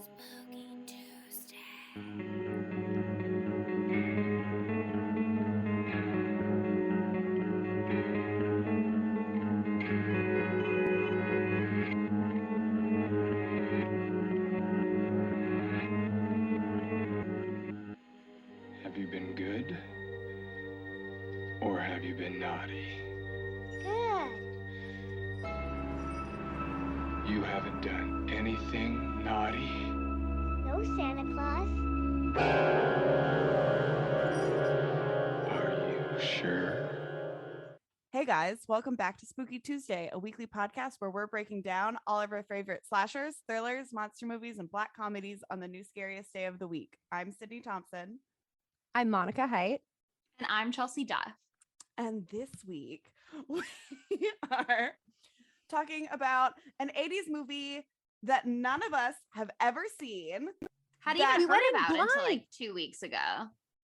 Spooky Tuesday. Have you been good? Or have you been naughty? Good. You haven't done anything naughty? No, Santa Claus. Are you sure? Hey guys, welcome back to Spooky Tuesday, a weekly podcast where we're breaking down all of our favorite slashers, thrillers, monster movies, and black comedies on the new scariest day of the week. I'm Sydney Thompson. I'm Monica Height. And I'm Chelsea Duff. And this week we are talking about an 80s movie that none of us have ever seen. How do you We even went heard in about it until blind. like 2 weeks ago?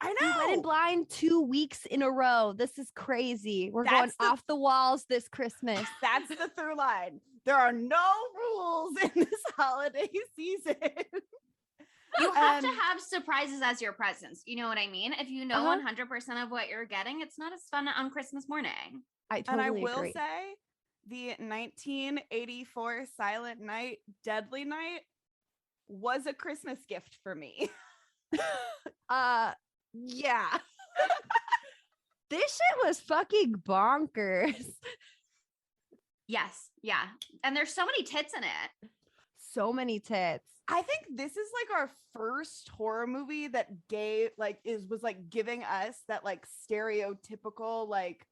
I We went in know. blind 2 weeks in a row. This is crazy. We're going That's the- off the walls this Christmas. That's the through line. There are no rules in this holiday season. You have to And- have surprises as your presents. You know what I mean? If you know Uh-huh. 100% of what you're getting, it's not as fun on Christmas morning. I And I totally will agree. say the 1984 Silent Night, Deadly Night was a Christmas gift for me. Yeah. This shit was fucking bonkers. Yes. Yeah. And there's so many tits in it. So many tits. I think this is like our first horror movie that was giving us that like stereotypical like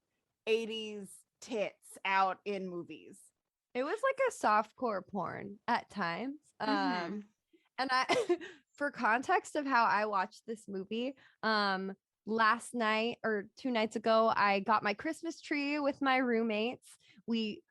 80s tits out in movies. It was like a softcore porn at times. Mhm. And I for context of how I watched this movie, last night or 2 nights ago, I got my Christmas tree with my roommates. We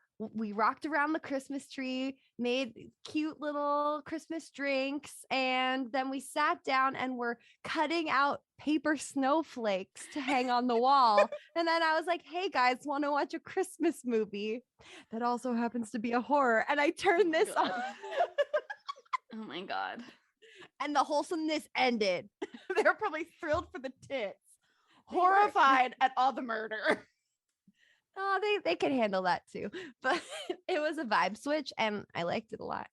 rocked around the Christmas tree, made cute little Christmas drinks, and then we sat down and were cutting out paper snowflakes to hang on the wall. And then I was like, hey guys, want to watch a Christmas movie that also happens to be a horror? And I turned my this on. God. Oh my God. And the wholesomeness ended. They were probably thrilled for the tits, They were. horrified at all the murder. Oh, they could handle that too. But it was a vibe switch and I liked it a lot.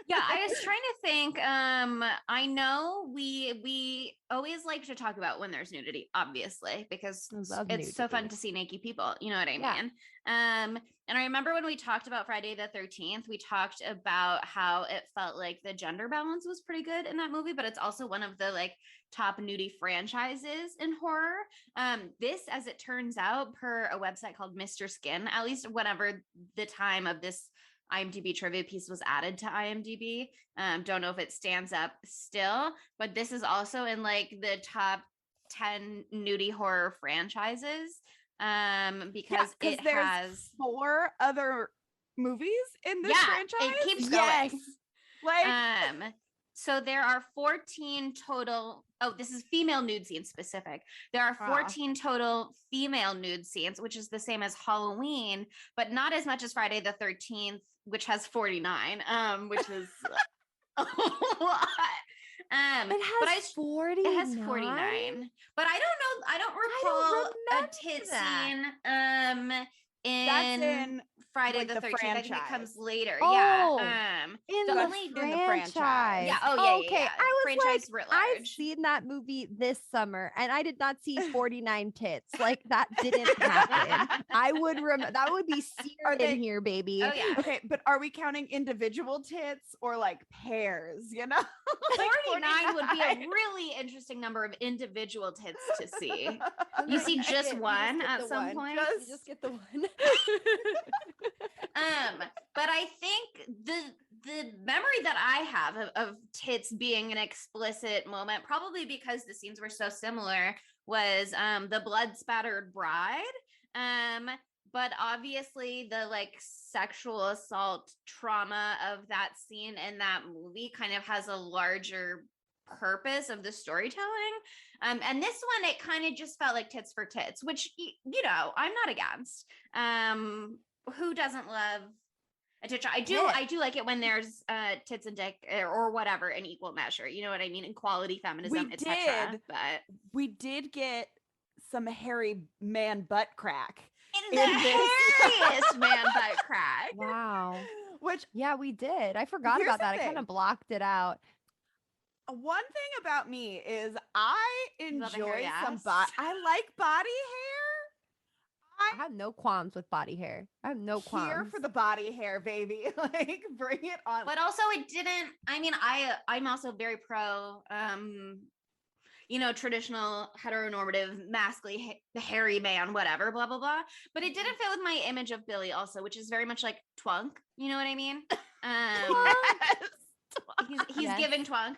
Yeah, I was trying to think. I know we always like to talk about when there's nudity, obviously, because I love it's so fun nudity. to see naked people. You know what I Yeah. mean? And I remember when we talked about Friday the 13th, we talked about how it felt like the gender balance was pretty good in that movie, but it's also one of the like top nudie franchises in horror. This, as it turns out, per a website called Mr. Skin, at least whenever the time of this IMDb trivia piece was added to IMDb. Don't know if it stands up still, but this is also in like the top 10 nudie horror franchises. Because it there's has 4 other movies in this franchise. it keeps Yes. going. Like So there are 14 total. Oh, this is female nude scenes specific. There are Ah. 14 total female nude scenes, which is the same as Halloween, but not as much as Friday the 13th, which has 49, which is a lot. It but has 49. it has 49. But I don't know. I don't recall a remember tit that. scene that's in Friday like, the the 13th. I think it franchise. comes later. Oh, Yeah. in the the, only- in the franchise. franchise. Yeah. Oh, yeah. Okay. Yeah. I was Franchise like, writ I've large. seen that movie this summer and I did not see 49 tits. Like that didn't happen. I would that would be Are seared they- in here, baby. Oh, yeah. Okay, but are we counting individual tits or like pairs, you know? Like 49 would be a 49. really interesting number of individual tits to see. You Okay, see I just get- you one get at the some one. point? You just get the one. But I think the memory that I have of tits being an explicit moment, probably because the scenes were so similar, was the blood spattered bride. But obviously the like sexual assault trauma of that scene in that movie kind of has a larger purpose of the storytelling. And this one, it kind of just felt like tits for tits, which, you know, I'm not against. Who doesn't love attention. Tit. I do like it when there's tits and dick or whatever in equal measure. You know what I mean? Equality, feminism, etc. did. But We did get some hairy man butt crack in the in this. hairiest man butt crack. Wow. Which Yeah, we did. I forgot Here's about the that. I kind thing. of blocked it out. one thing about me is I Love a hairy enjoy some ass. I like body hair. I have no qualms with body hair. I have no qualms. Here for the body hair, baby. Like, bring it on. But also it didn't, I mean, I'm also very pro traditional heteronormative masculine hairy man, whatever, blah blah blah. But it didn't fit with my image of Billy also, which is very much like twunk. You know what I mean? He's Yes. giving twunk.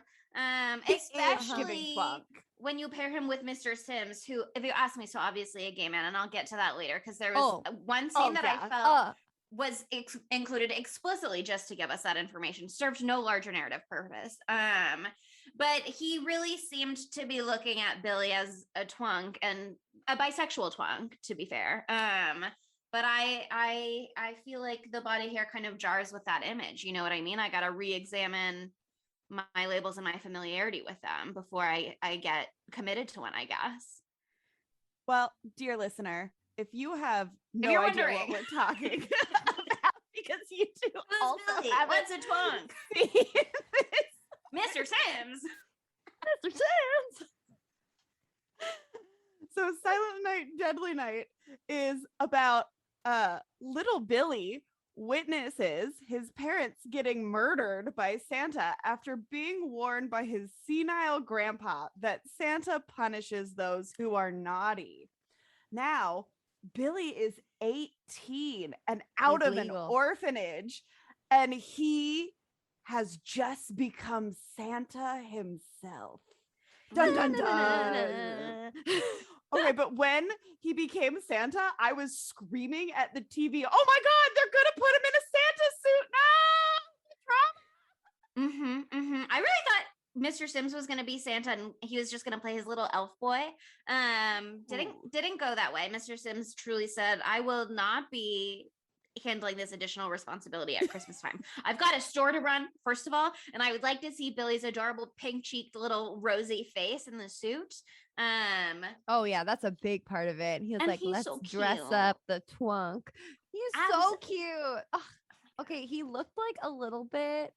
He is Especially giving twunk. when you pair him with Mr. Sims, who, if you ask me, so obviously a gay man, and I'll get to that later because there was one scene that I felt was included explicitly just to give us that information, served no larger narrative purpose. But he really seemed to be looking at Billy as a twunk and a bisexual twunk, to be fair. But I feel like the body hair kind of jars with that image. You know what I mean? I got to re-examine my labels and my familiarity with them before I get committed to one, I guess. Well, dear listener, if you have no you're idea wondering. what we're talking about, because you two Who's also Billy? haven't What's a twunk? seen this. Mr. Sims. Mr. Sims. So Silent Night, Deadly Night is about little Billy witnesses his parents getting murdered by Santa after being warned by his senile grandpa that Santa punishes those who are naughty. Now, Billy is 18 and out He's of an legal. orphanage, and he has just become Santa himself. Dun dun dun. Okay, but when he became Santa, I was screaming at the TV, "Oh my God, they're gonna put him in a Santa suit!" No, I really thought Mr. Sims was going to be Santa and he was just going to play his little elf boy. Didn't go that way. Mr. Sims truly said, "I will not be handling this additional responsibility at Christmas time. I've got a store to run, first of all, and I would like to see Billy's adorable pink-cheeked little rosy face in the suit." Oh yeah, that's a big part of it. He was And like, he's "Let's so dress cute. up the twunk." He's so Abs- cute. Ugh. Okay, he looked like a little bit.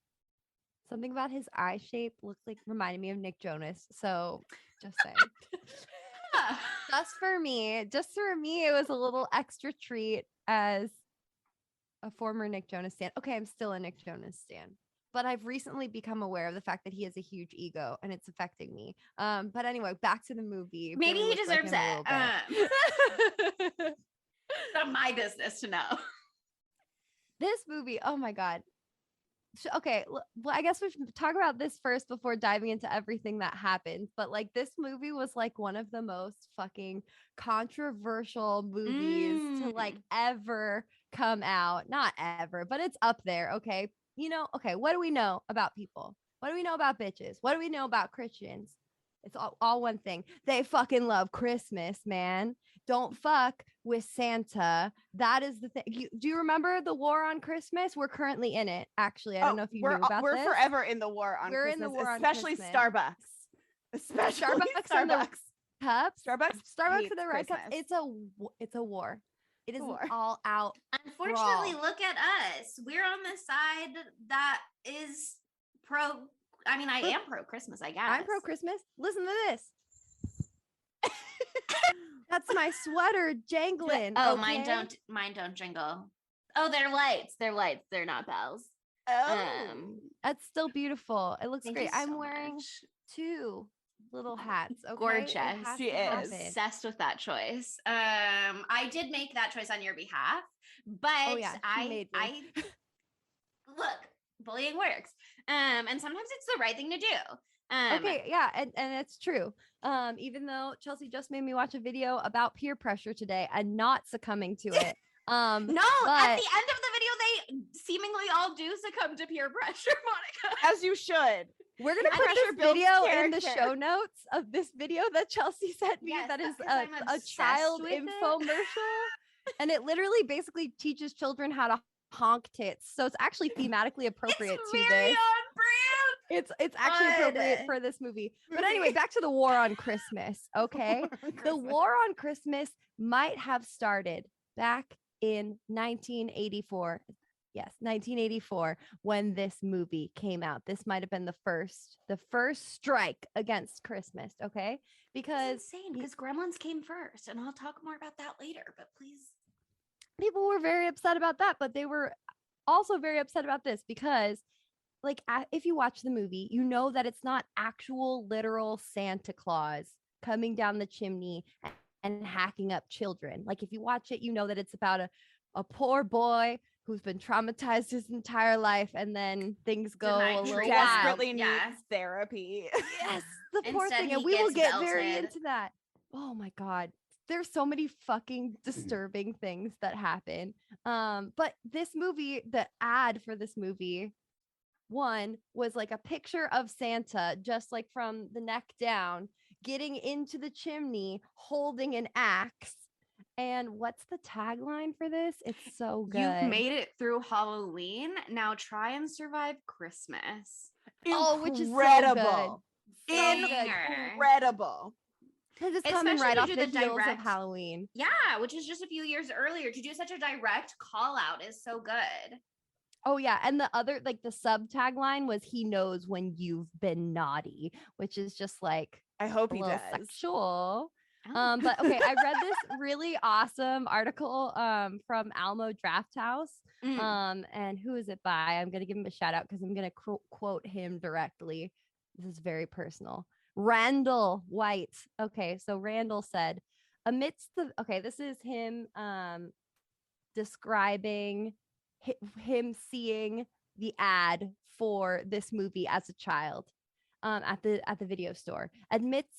Something about his eye shape looked like reminded me of Nick Jonas. So just saying. Just for me, it was a little extra treat as a former Nick Jonas stan. Okay, I'm still a Nick Jonas stan, but I've recently become aware of the fact that he has a huge ego and it's affecting me. But anyway, back to the movie. Maybe Billy he looked like deserves him a little it. bit. Not my business to know. This movie, oh my God. Okay, well, I guess we should talk about this first before diving into everything that happened. But like, this movie was like one of the most fucking controversial movies to like ever come out. Not ever, but it's up there. Okay. Okay, what do we know about people? What do we know about bitches? What do we know about Christians? It's all one thing. They fucking love Christmas, man. Don't fuck with Santa. That is the thing. Do you remember the war on Christmas? We're currently in it. Actually, I don't know if you knew about we're this. forever in the war on We're in Christmas, the war on especially Christmas. Starbucks. Especially Starbucks and the cups. Starbucks and the red cups. Christmas. It's a war. It is an war. all out. Unfortunately, brawl. look at us. We're on the side that is pro. I mean, I am pro Christmas, I guess. I'm pro Christmas. Listen to this. That's my sweater jangling. Oh, okay? mine don't jingle. Oh, they're lights. They're lights. They're not bells. That's still beautiful. It looks Thank great. you I'm so wearing much. 2 little hats. Okay? It Gorgeous. has She to is. happen. Obsessed with that choice. I did make that choice on your behalf, but Oh, yeah, she made me. I look, bullying works. And sometimes it's the right thing to do. Okay, yeah, and it's true. Even though Chelsea just made me watch a video about peer pressure today and not succumbing to it. No, at but- the end of the video, they seemingly all do succumb to peer pressure, Monica. As you should. We're gonna Peer put pressure this builds video in the character. show notes of this video that Chelsea sent me. Yes, That is because I'm a obsessed child with it. infomercial, and it literally basically teaches children how to honk tits. So it's actually thematically appropriate It's to very this. on brand. It's actually appropriate Good. for this movie. But anyway, back to the war on Christmas. Okay. The war on Christmas might have started back in 1984. Yes, 1984, when this movie came out. This might have been the first strike against Christmas. Okay. Because It's insane because Gremlins came first, and I'll talk more about that later. But please, people were very upset about that, but they were also very upset about this because like if you watch the movie, you know that it's not actual literal Santa Claus coming down the chimney and hacking up children. Like if you watch it, you know that it's about a poor boy who's been traumatized his entire life, and then things go Denied a little treatment. wild. Desperately Yeah. needs therapy. Yes, the poor Instead, thing, and he we will gets get very belted. into that. Oh my god, there's so many fucking disturbing things that happen. But this movie, the ad for this movie, one was like a picture of Santa, just like from the neck down, getting into the chimney, holding an axe. And what's the tagline for this? It's so good. You've made it through Halloween. Now try and survive Christmas. Oh, which is so Incredible. good. So good. Incredible. Because it's coming Especially right to off do the the heels of direct- Halloween. Yeah, which is just a few years earlier. To do such a direct call out is so good. Oh yeah, and the other like the sub tagline was "He knows when you've been naughty," which is just like I hope a he little does. sexual. Oh. But okay, I read this really awesome article from Almo Drafthouse. Mm. And who is it by? I'm gonna give him a shout out because I'm gonna quote him directly. This is very personal. Randall White. Okay, so Randall said, this is him describing him seeing the ad for this movie as a child at the video store. Admits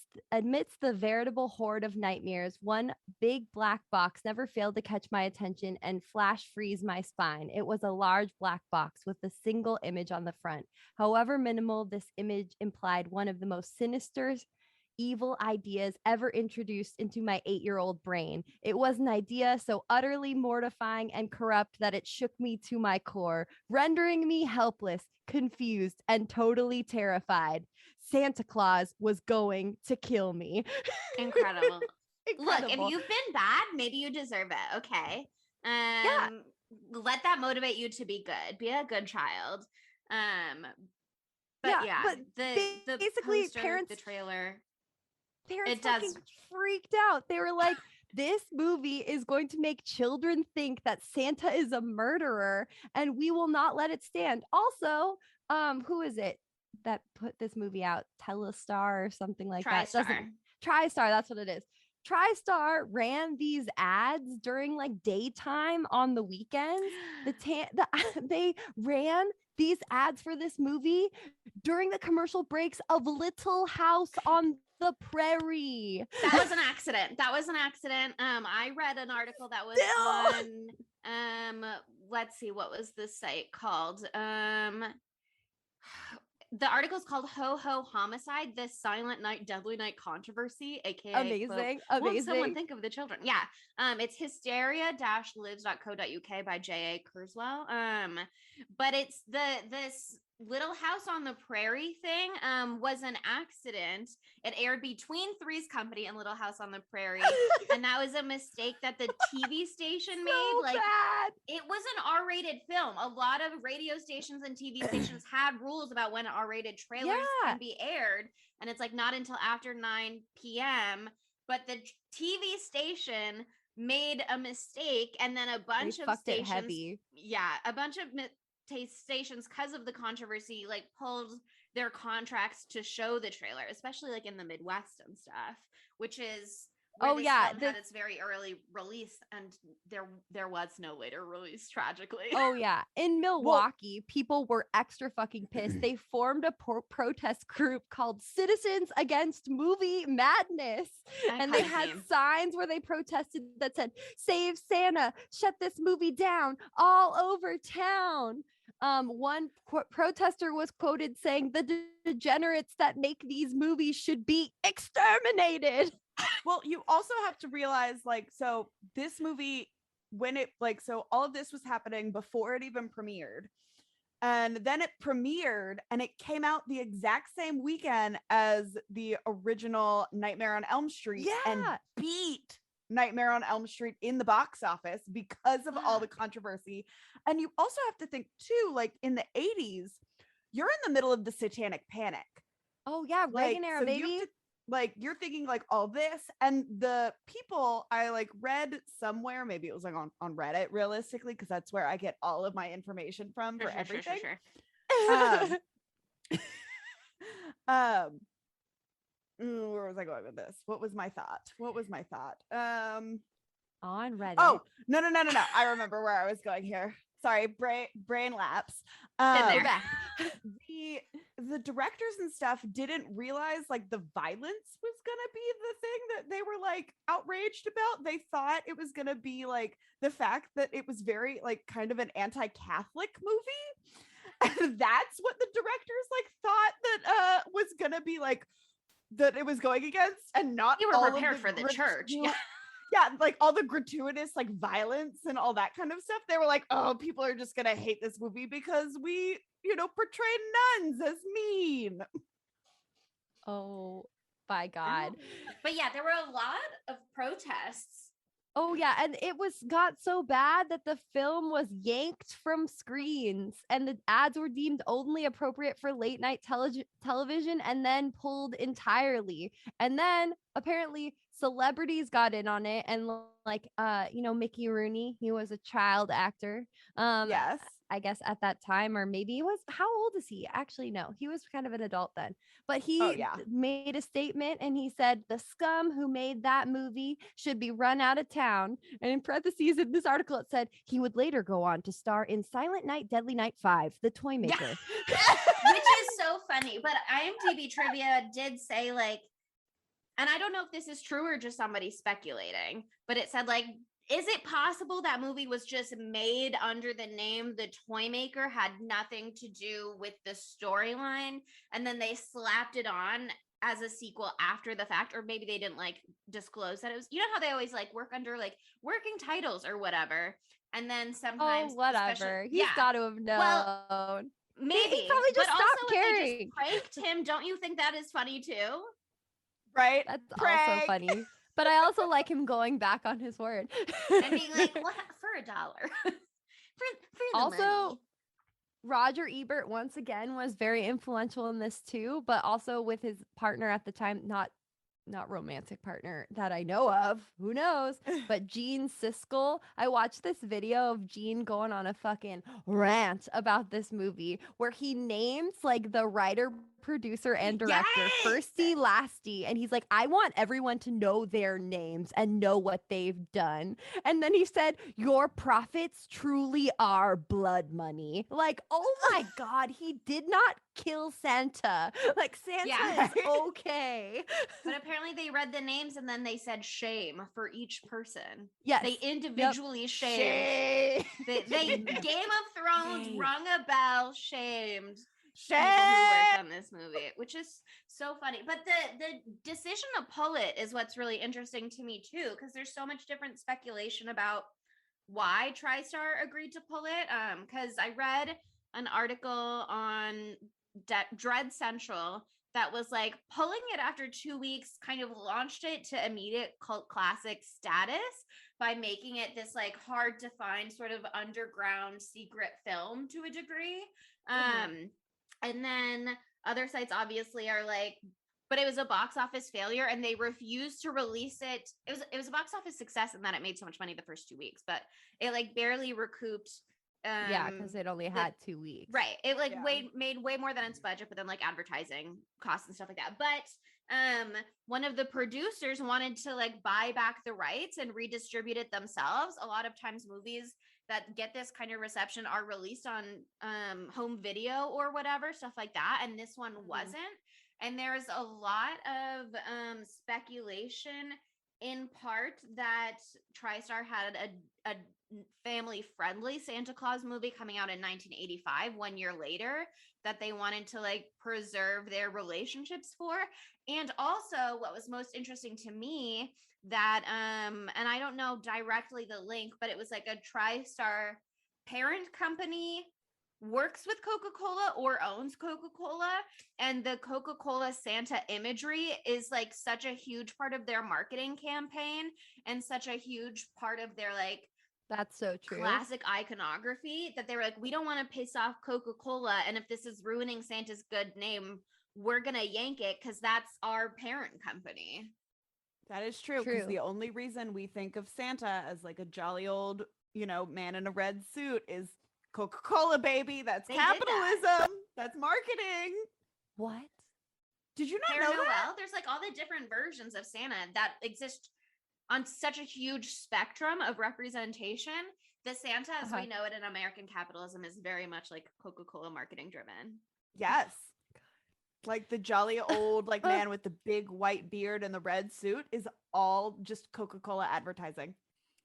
the veritable horde of nightmares. One big black box never failed to catch my attention and flash freeze my spine. It was a large black box with a single image on the front. However minimal, this image implied one of the most sinister, evil ideas ever introduced into my 8-year-old brain. It was an idea so utterly mortifying and corrupt that it shook me to my core, rendering me helpless, confused, and totally terrified. Santa Claus was going to kill me. Incredible. Look, if Incredible. you've been bad, maybe you deserve it. Okay. Yeah. Let that motivate you to be good. Be a good child. But yeah, but the basically poster, the trailer. parents It does. fucking freaked out. They were like, this movie is going to make children think that Santa is a murderer, and we will not let it stand. Also, who is it that put this movie out? Telestar or something like that. TriStar, that's what it is. TriStar ran these ads during like daytime on the weekends. They ran these ads for this movie during the commercial breaks of Little House on the Prairie. That was an accident. I read an article that was on let's see, what was the site called? The article is called Ho Ho Homicide, the Silent Night Deadly Night Controversy, aka Amazing. Won't someone think of the children? Yeah. It's hysteria-lives.co.uk by J.A. Kurzweil. But it's this Little House on the Prairie thing was an accident. It aired between Three's Company and Little House on the Prairie. And that was a mistake that the TV station made. Like, bad. it was an R-rated film. A lot of radio stations and TV stations had rules about when R-rated trailers can be aired. And it's like not until after 9 p.m. But the TV station made a mistake, and then a bunch of stations, a bunch of stations, because of the controversy, like pulled their contracts to show the trailer, especially like in the Midwest and stuff, which is where this film had its very early release, and there was no later release, tragically. Oh yeah, in Milwaukee, people were extra fucking pissed. They formed a protest group called Citizens Against Movie Madness, and they had signs where they protested that said "Save Santa, shut this movie down" all over town. One protester was quoted saying, "The degenerates that make these movies should be exterminated." Well, you also have to realize, like, so this movie when it like, so all of this was happening before it even premiered. And then it premiered and it came out the exact same weekend as the original Nightmare on Elm Street and Yeah. beat Nightmare on Elm Street in the box office because of all the controversy. And you also have to think too, like in the 80s, you're in the middle of the Satanic Panic. Oh yeah, Reagan era, so baby. you're thinking like all this, and the people I like read somewhere, maybe it was like on Reddit, realistically, because that's where I get all of my information from for everything. Um, where was I going with this? What was my thought? On Reddit. Oh, no. I remember where I was going here. Sorry, brain lapse. Been there. The directors and stuff didn't realize like the violence was gonna be the thing that they were like outraged about. They thought it was gonna be like the fact that it was very like kind of an anti-Catholic movie. And that's what the directors like thought that was gonna be like that it was going against, and not You were all prepared of for the church. Yeah. yeah, like all the gratuitous like violence and all that kind of stuff. They were like, oh, people are just gonna hate this movie because we, portray nuns as mean. Oh my God. But yeah, there were a lot of protests. Oh yeah, and it got so bad that the film was yanked from screens and the ads were deemed only appropriate for late night television and then pulled entirely. And then apparently celebrities got in on it, and like Mickey Rooney, he was a child actor. Yes. I guess at that time, or maybe he was, how old is he? Actually, no, he was kind of an adult then. But he made a statement and he said, the scum who made that movie should be run out of town. And in parentheses in this article, it said he would later go on to star in Silent Night, Deadly Night 5, The Toy Maker. Which is so funny. But IMDb trivia did say like, and I don't know if this is true or just somebody speculating, but it said like, is it possible that movie was just made under the name The Toy Maker, had nothing to do with the storyline, and then they slapped it on as a sequel after the fact? Or maybe they didn't like disclose that it was, how they always like work under like working titles or whatever. And then sometimes whatever. He's got to have known. Well, maybe. He probably just but stopped also caring. if they just pranked him, don't you think that is funny too? Right? That's also funny. But I also like him going back on his word. And being like, what for $1? for the also, money. Roger Ebert once again was very influential in this too, but also with his partner at the time, not romantic partner that I know of, who knows, but Gene Siskel. I watched this video of Gene going on a fucking rant about this movie where he names like the writer, producer, and director firsty, lasty, and he's like, I want everyone to know their names and know what they've done. And then he said, your profits truly are blood money. Like, oh my God, he did not kill Santa. Like, Santa is okay. But apparently they read the names and then they said shame for each person. Yes. They individually shamed. They Game of Thrones rung a bell, shamed people who worked on this movie, which is so funny. But the decision to pull it is what's really interesting to me too, because there's so much different speculation about why TriStar agreed to pull it. Because I read an article on Dread Central that was like, pulling it after 2 weeks kind of launched it to immediate cult classic status by making it this like hard to find sort of underground secret film to a degree. And then other sites obviously are like, but it was a box office failure and they refused to release it. It was a box office success in that it made so much money the first 2 weeks, but it like barely recouped. Because it only had 2 weeks. Right. It like made way more than its budget, but then like advertising costs and stuff like that. But one of the producers wanted to like buy back the rights and redistribute it themselves. A lot of times movies that get this kind of reception are released on home video or whatever, stuff like that. And this one wasn't. And there's a lot of speculation, in part that TriStar had a family-friendly Santa Claus movie coming out in 1985, 1 year later, that they wanted to like preserve their relationships for. And also what was most interesting to me that and I don't know directly the link, but it was like a TriStar parent company works with Coca-Cola or owns Coca-Cola, and the Coca-Cola Santa imagery is like such a huge part of their marketing campaign and such a huge part of their like That's so true. classic iconography that they were like, we don't want to piss off Coca-Cola, and if this is ruining Santa's good name, we're gonna yank it because that's our parent company. That is true, because True. the only reason we think of Santa as like a jolly old, man in a red suit is Coca-Cola, baby. That's They did that. capitalism. That's marketing. What? Did you not Père know Noel, that? there's like all the different versions of Santa that exist on such a huge spectrum of representation. The Santa as we know it in American capitalism is very much like Coca-Cola marketing driven. Yes. Like the jolly old like man with the big white beard and the red suit is all just Coca-Cola advertising.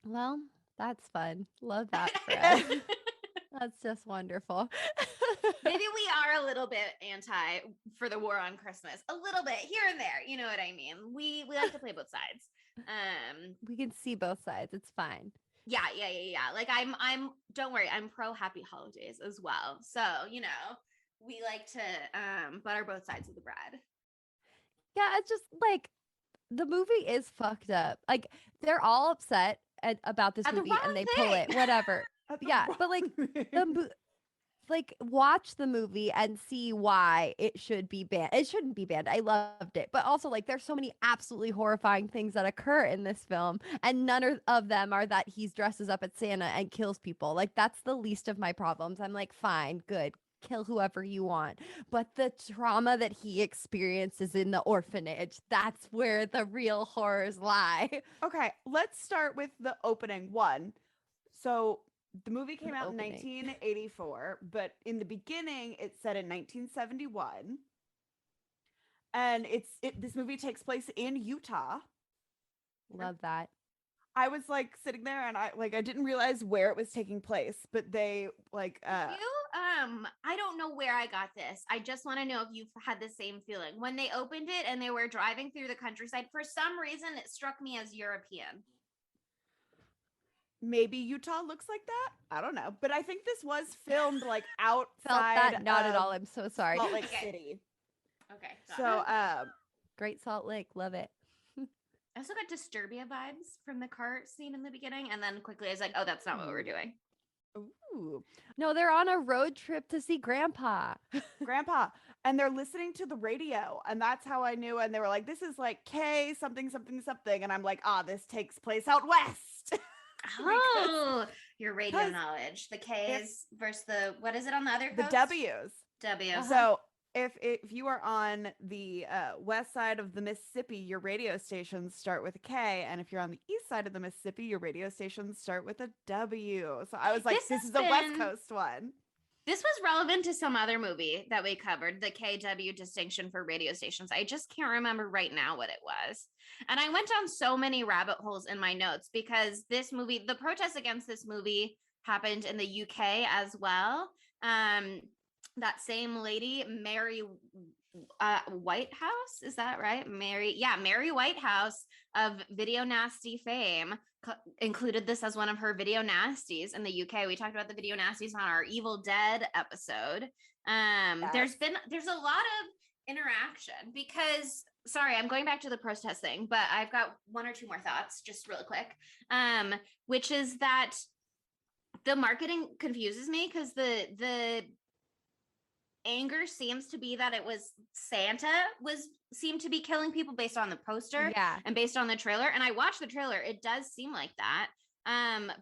Well, that's fun. Love that for us. That's just wonderful. Maybe we are a little bit anti for the war on Christmas, a little bit here and there. You know what I mean? We like to play both sides. We can see both sides. It's fine. Yeah. Like I'm don't worry, I'm pro happy holidays as well. So, we like to butter both sides of the bread. Yeah, it's just like the movie is fucked up. Like they're all upset about this At the movie wrong and they pull it, thing. whatever. Yeah, but like watch the movie and see why it should be banned. It shouldn't be banned. I loved it. But also like there's so many absolutely horrifying things that occur in this film and none of them are that he dresses up as Santa and kills people. Like that's the least of my problems. I'm like, fine, good. Kill whoever you want. But the trauma that he experiences in the orphanage, that's where the real horrors lie. Okay, let's start with the opening one. So the movie came out opening. in 1984, but in the beginning it's set in 1971. And this movie takes place in Utah. Love that. I was like sitting there and I didn't realize where it was taking place, but they like I don't know where I got this. I just want to know if you've had the same feeling. When they opened it and they were driving through the countryside, for some reason it struck me as European. maybe Utah looks like that. I don't know, but I think this was filmed like outside. Felt that not at of all. I'm so sorry. Salt Lake Okay. City. Okay. got So it. Great Salt Lake. Love it. I also got Disturbia vibes from the car scene in the beginning, and then quickly I was like, "Oh, that's not what we're doing." ooh, No, they're on a road trip to see Grandpa. Grandpa, and they're listening to the radio, and that's how I knew. And they were like, "This is like K something something something," and I'm like, "This takes place out west." Oh, your radio 'cause knowledge. The K's versus what is it on the other The coast? W's. W. So if you are on the west side of the Mississippi, your radio stations start with a K, and if you're on the east side of the Mississippi, your radio stations start with a W. So I was like, This this has is a West been- Coast one. This was relevant to some other movie that we covered, the KW distinction for radio stations. I just can't remember right now what it was. And I went down so many rabbit holes in my notes because this movie, the protests against this movie happened in the UK as well. That same lady, Mary Whitehouse, is that right? Mary Whitehouse of Video Nasty fame included this as one of her video nasties in the UK. We talked about the video nasties on our Evil Dead episode. There's a lot of interaction because, sorry, I'm going back to the protest thing, but I've got one or two more thoughts just really quick, which is that the marketing confuses me because the anger seems to be that it was Santa seemed to be killing people based on the poster and based on the trailer. And I watched the trailer. It does seem like that.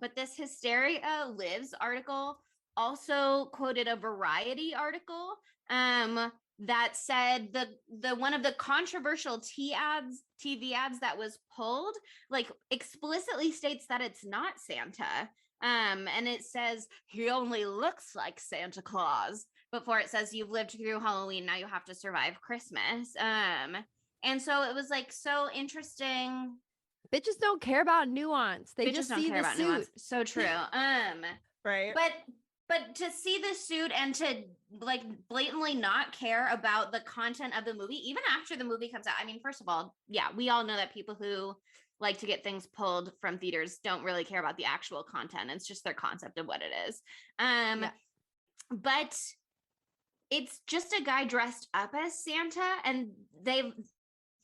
But this Hysteria Lives article also quoted a Variety article that said the one of the controversial TV ads that was pulled, like explicitly states that it's not Santa. And it says he only looks like Santa Claus before it says you've lived through Halloween, now you have to survive Christmas. And so it was like so interesting. Bitches don't care about nuance. They just don't see care the about suit. nuance. So true. Right. But But to see the suit and to like blatantly not care about the content of the movie, even after the movie comes out. I mean, first of all, yeah, we all know that people who like to get things pulled from theaters don't really care about the actual content. It's just their concept of what it is. Yeah. But it's just a guy dressed up as Santa, and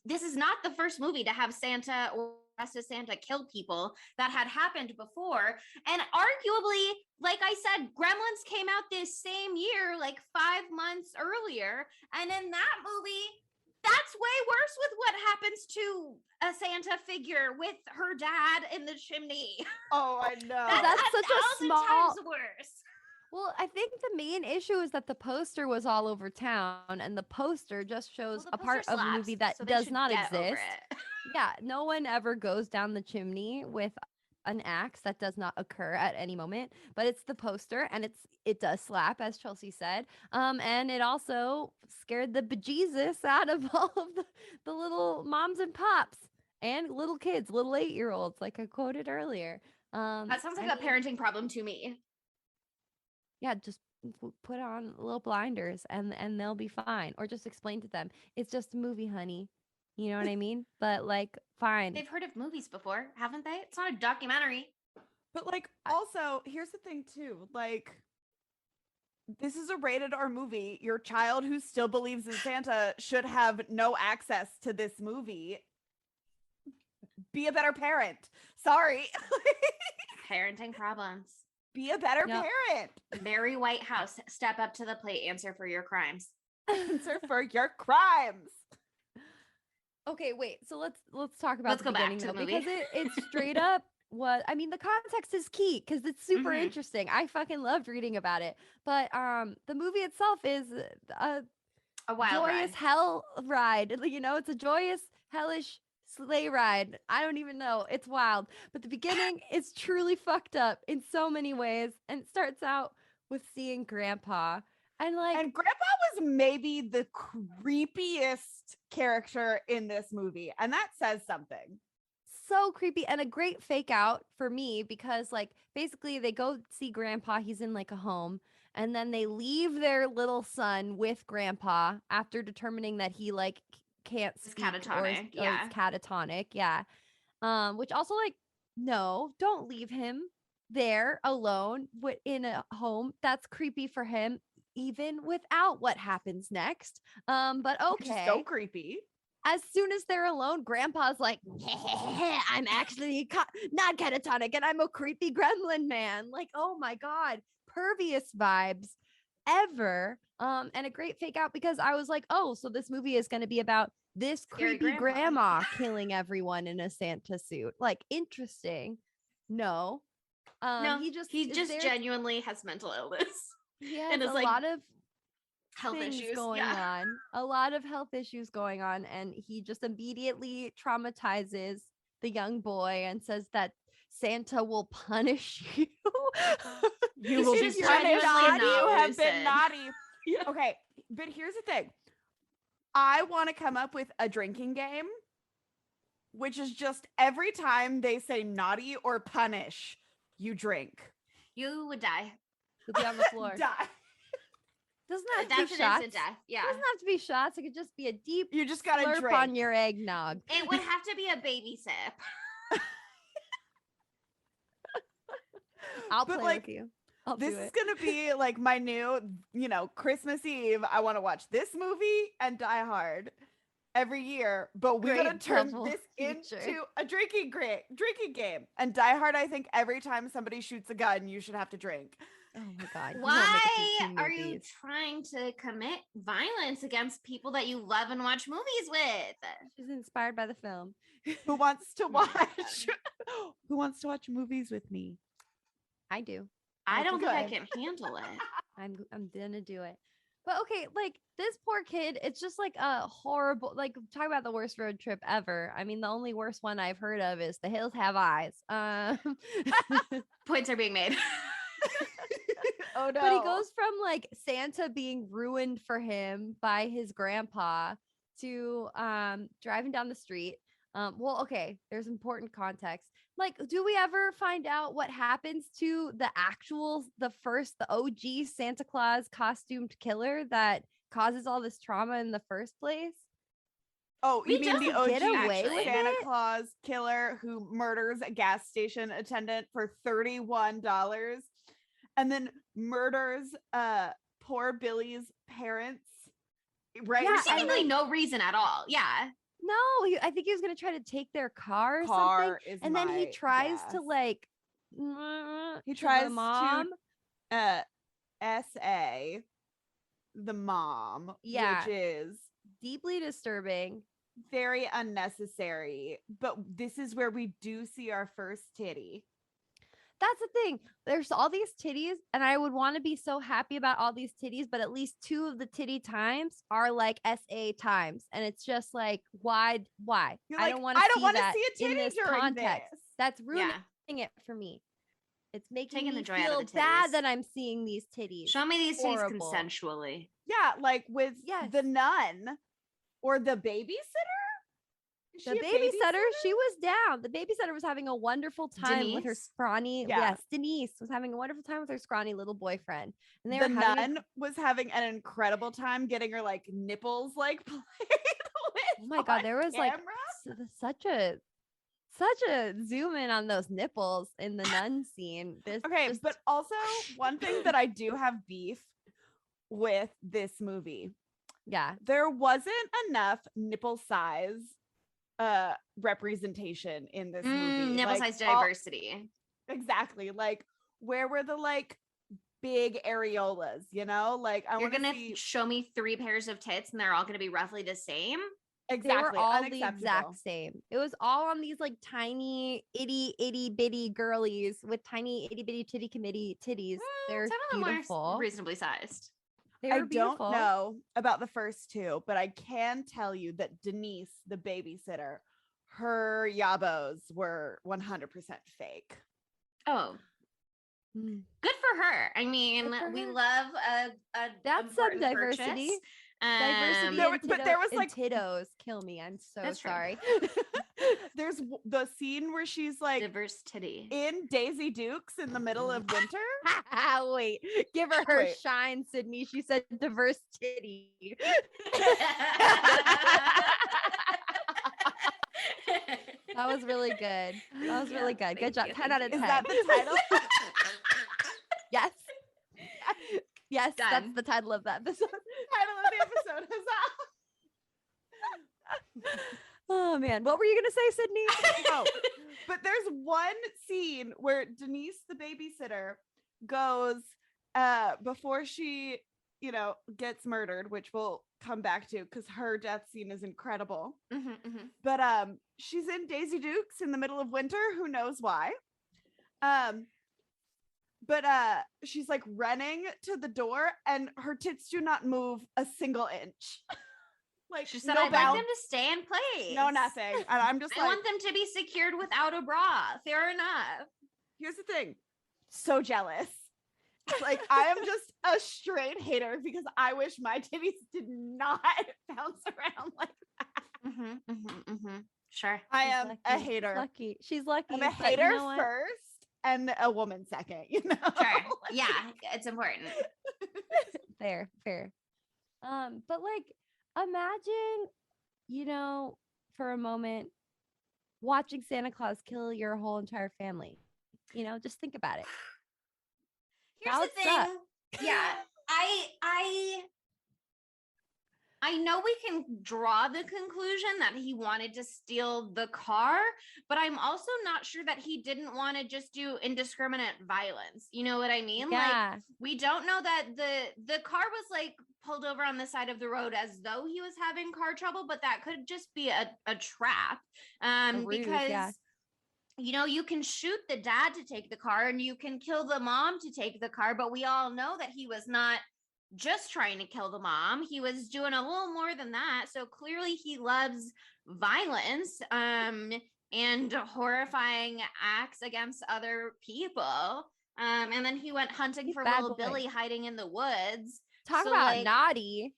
this is not the first movie to have Santa or dressed as Santa kill people. That had happened before. And arguably, like I said, Gremlins came out this same year, like 5 months earlier. And in that movie, that's way worse with what happens to a Santa figure with her dad in the chimney. Oh, I know. That's such a 1,000 small- times worse. Well, I think the main issue is that the poster was all over town, and the poster just shows Well, a the part poster of the slaps, movie that so they does should not get over exist. it. Yeah, no one ever goes down the chimney with an axe. That does not occur at any moment, but it's the poster, and it does slap, as Chelsea said. And it also scared the bejesus out of all of the little moms and pops and little kids, little 8-year-olds, like I quoted earlier. That sounds like I a mean, parenting problem to me. yeah, just put on little blinders and they'll be fine, or just explain to them it's just a movie, honey. You know what I mean? But like, fine. They've heard of movies before, haven't they? It's not a documentary. But like, also, here's the thing too. Like, this is a rated R movie. Your child who still believes in Santa should have no access to this movie. Be a better parent. Sorry. Parenting problems. Be a better Yep. parent. Mary Whitehouse, step up to the plate, answer for your crimes. Answer for your crimes. Okay, wait. So let's talk about Let's the go back beginning to the though, movie. because it's straight up what I mean. The context is key because it's super Mhm. interesting. I fucking loved reading about it. But the movie itself is a A wild joyous ride. hell ride. You know, it's a joyous, hellish sleigh ride. I don't even know. It's wild. But the beginning is truly fucked up in so many ways. And it starts out with seeing Grandpa. And like, And Grandpa was maybe the creepiest character in this movie. And that says something. so creepy and a great fake out for me because like basically they go see Grandpa. He's in like a home. And then they leave their little son with Grandpa after determining that he like can't It's speak or catatonic, or yeah. it's catatonic. Yeah. Which also like, no, don't leave him there alone in a home. That's creepy for him, even without what happens next. But Which is okay. so creepy. As soon as they're alone, Grandpa's like, I'm actually not catatonic and I'm a creepy gremlin man. Like, oh my God, pervious vibes ever. And a great fake out because I was like, oh, so this movie is going to be about this Scary creepy grandpa. grandma killing everyone in a Santa suit. Like, interesting. No. No, he just he is just there. genuinely has mental illness. He has and is a like lot of health things issues. going Yeah. on, a lot of health issues going on, and he just immediately traumatizes the young boy and says that Santa will punish you. You He will be seems punished genuinely if not you have been lucid. naughty. Yeah. Okay, but here's the thing. I want to come up with a drinking game, which is just every time they say naughty or punish, you drink. You would die. He'll be on the floor. Die. Doesn't have to That's be an shots. instant death. Yeah. Doesn't have to be shots. It could just be a deep You just gotta slurp drink. on your eggnog. It would have to be a baby sip. I'll But, play like, with you. I'll This do is it. gonna be like my new, Christmas Eve. I want to watch this movie and Die Hard every year, but we're gonna Great turn double this feature. into a drinking game. And Die Hard, I think every time somebody shoots a gun, you should have to drink. Oh my God. you won't make Why it through 2 are you movies. trying to commit violence against people that you love and watch movies with? She's inspired by the film. Who wants to watch? Who wants to watch movies with me? I do. I don't think I Good. can handle it. I'm gonna do it. But okay, like this poor kid, it's just like a horrible, like talk about the worst road trip ever. I mean, the only worst one I've heard of is The Hills Have Eyes. Points are being made. Oh no! But he goes from like Santa being ruined for him by his grandpa to driving down the street. Well, okay, there's important context. Like, do we ever find out what happens to the OG Santa Claus costumed killer that causes all this trauma in the first place? Oh, you We mean the don't OG get away with Santa it? Claus killer who murders a gas station attendant for $31 and then murders poor Billy's parents, right? Yeah, For seemingly no reason at all. Yeah. No, I think he was gonna try to take their car or something, Car is and then he my tries to guess. like He to tries the mom. to SA the mom, Yeah. which is Deeply disturbing. very unnecessary. But this is where we do see our first titty. That's the thing. There's all these titties, and I would want to be so happy about all these titties, but at least 2 of the titty times are like SA times, and it's just like, why? You're I like, don't want to I don't see want to that see a in titty this during context. this. That's ruining Yeah. it for me. It's making Taking me the joy out of feel the bad titties. that I'm seeing these titties. Show me these Horrible. titties consensually. Yeah, like with Yes. the nun or the babysitter. Is The she a babysitter, she was down. The babysitter was having a wonderful time with her Denise? scrawny. Yeah. Yes, Denise was having a wonderful time with her scrawny little boyfriend, and they The were having. nun was having an incredible time getting her like nipples like played with. Oh my god, there was like camera. such a zoom in on those nipples in the nun scene. There's Okay, just- but also one thing that I do have beef with this movie, yeah, there wasn't enough nipple size representation in this movie. Nipple Like, size diversity. exactly. Like, where were the like big areolas, you know? Like, I You're want to gonna see show me 3 pairs of tits and they're all gonna be roughly the same. exactly they were all the unacceptable. exact same. It was all on these like tiny itty bitty girlies with tiny itty bitty titties. They're Some of them beautiful. are reasonably sized. They I were beautiful. don't know about the first 2, but I can tell you that Denise, the babysitter, her yabos were 100% fake. Oh, Mm. good for her. I mean, Good for we her. love a That's some important diversity. purchase. Diversity There and was- but there was, and like- tittos kill me. I'm so That's true. sorry. There's the scene where she's like diverse titty. in Daisy Dukes in the middle of winter. Wait, give her Wait. shine, Sydney. She said diverse titty. That was really good. That was really good. Good job. 10 out of 10. Is that the title? Yes. Yes, that's Done. the title of that episode. Title of the episode is Oh man, what were you gonna say, Sydney? Oh, but there's one scene where Denise, the babysitter, goes before she, gets murdered, which we'll come back to because her death scene is incredible. But she's in Daisy Dukes in the middle of winter. Who knows why? But she's like running to the door, and her tits do not move a single inch. Like She said, no "I'd like bound, them to stay in place. no nothing. And I'm just I like, want them to be secured without a bra. Fair enough." here's the thing, so jealous. Like I am just a straight hater because I wish my titties did not bounce around like that. Sure. I She's am a lucky. hater. Lucky. She's lucky. I'm a but you hater know what? first and a woman second, Sure. Like, Yeah, it's important. Fair. But like imagine, for a moment watching Santa Claus kill your whole entire family. Just think about it. Here's That the would thing. suck. Yeah, I know we can draw the conclusion that he wanted to steal the car, but I'm also not sure that he didn't want to just do indiscriminate violence. You know what I mean? Yeah. Like we don't know that the car was like pulled over on the side of the road as though he was having car trouble, but that could just be a trap. ruse, Because yeah. you can shoot the dad to take the car and you can kill the mom to take the car, but we all know that he was not just trying to kill the mom. He was doing a little more than that. So clearly he loves violence and horrifying acts against other people. And then he went hunting He's for bad little boy. Billy hiding in the woods. Talk So, about like, naughty.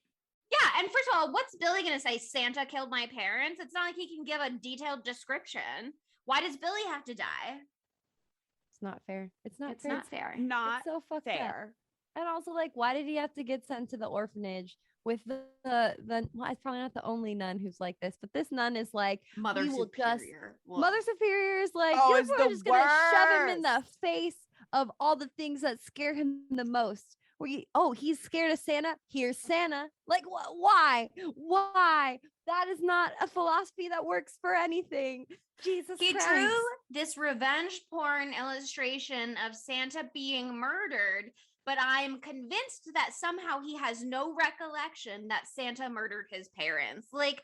Yeah, and first of all, what's Billy gonna say? Santa killed my parents? It's not like he can give a detailed description. Why does Billy have to die? It's not fair. It's not It's fair. not fair. Not It's so fucked up. fair. And also, like, why did he have to get sent to the orphanage with the well, it's probably not the only nun who's like this, but this nun is like, Mother we will just Superior. Mother Superior is like, Oh, you're it's probably the just gonna shove him in the worst. face of all the things that scare him the most. He's scared of Santa. Here's Santa. Like, why? Why? That is not a philosophy that works for anything. Jesus He Christ. drew this revenge porn illustration of Santa being murdered, but I'm convinced that somehow he has no recollection that Santa murdered his parents. Like,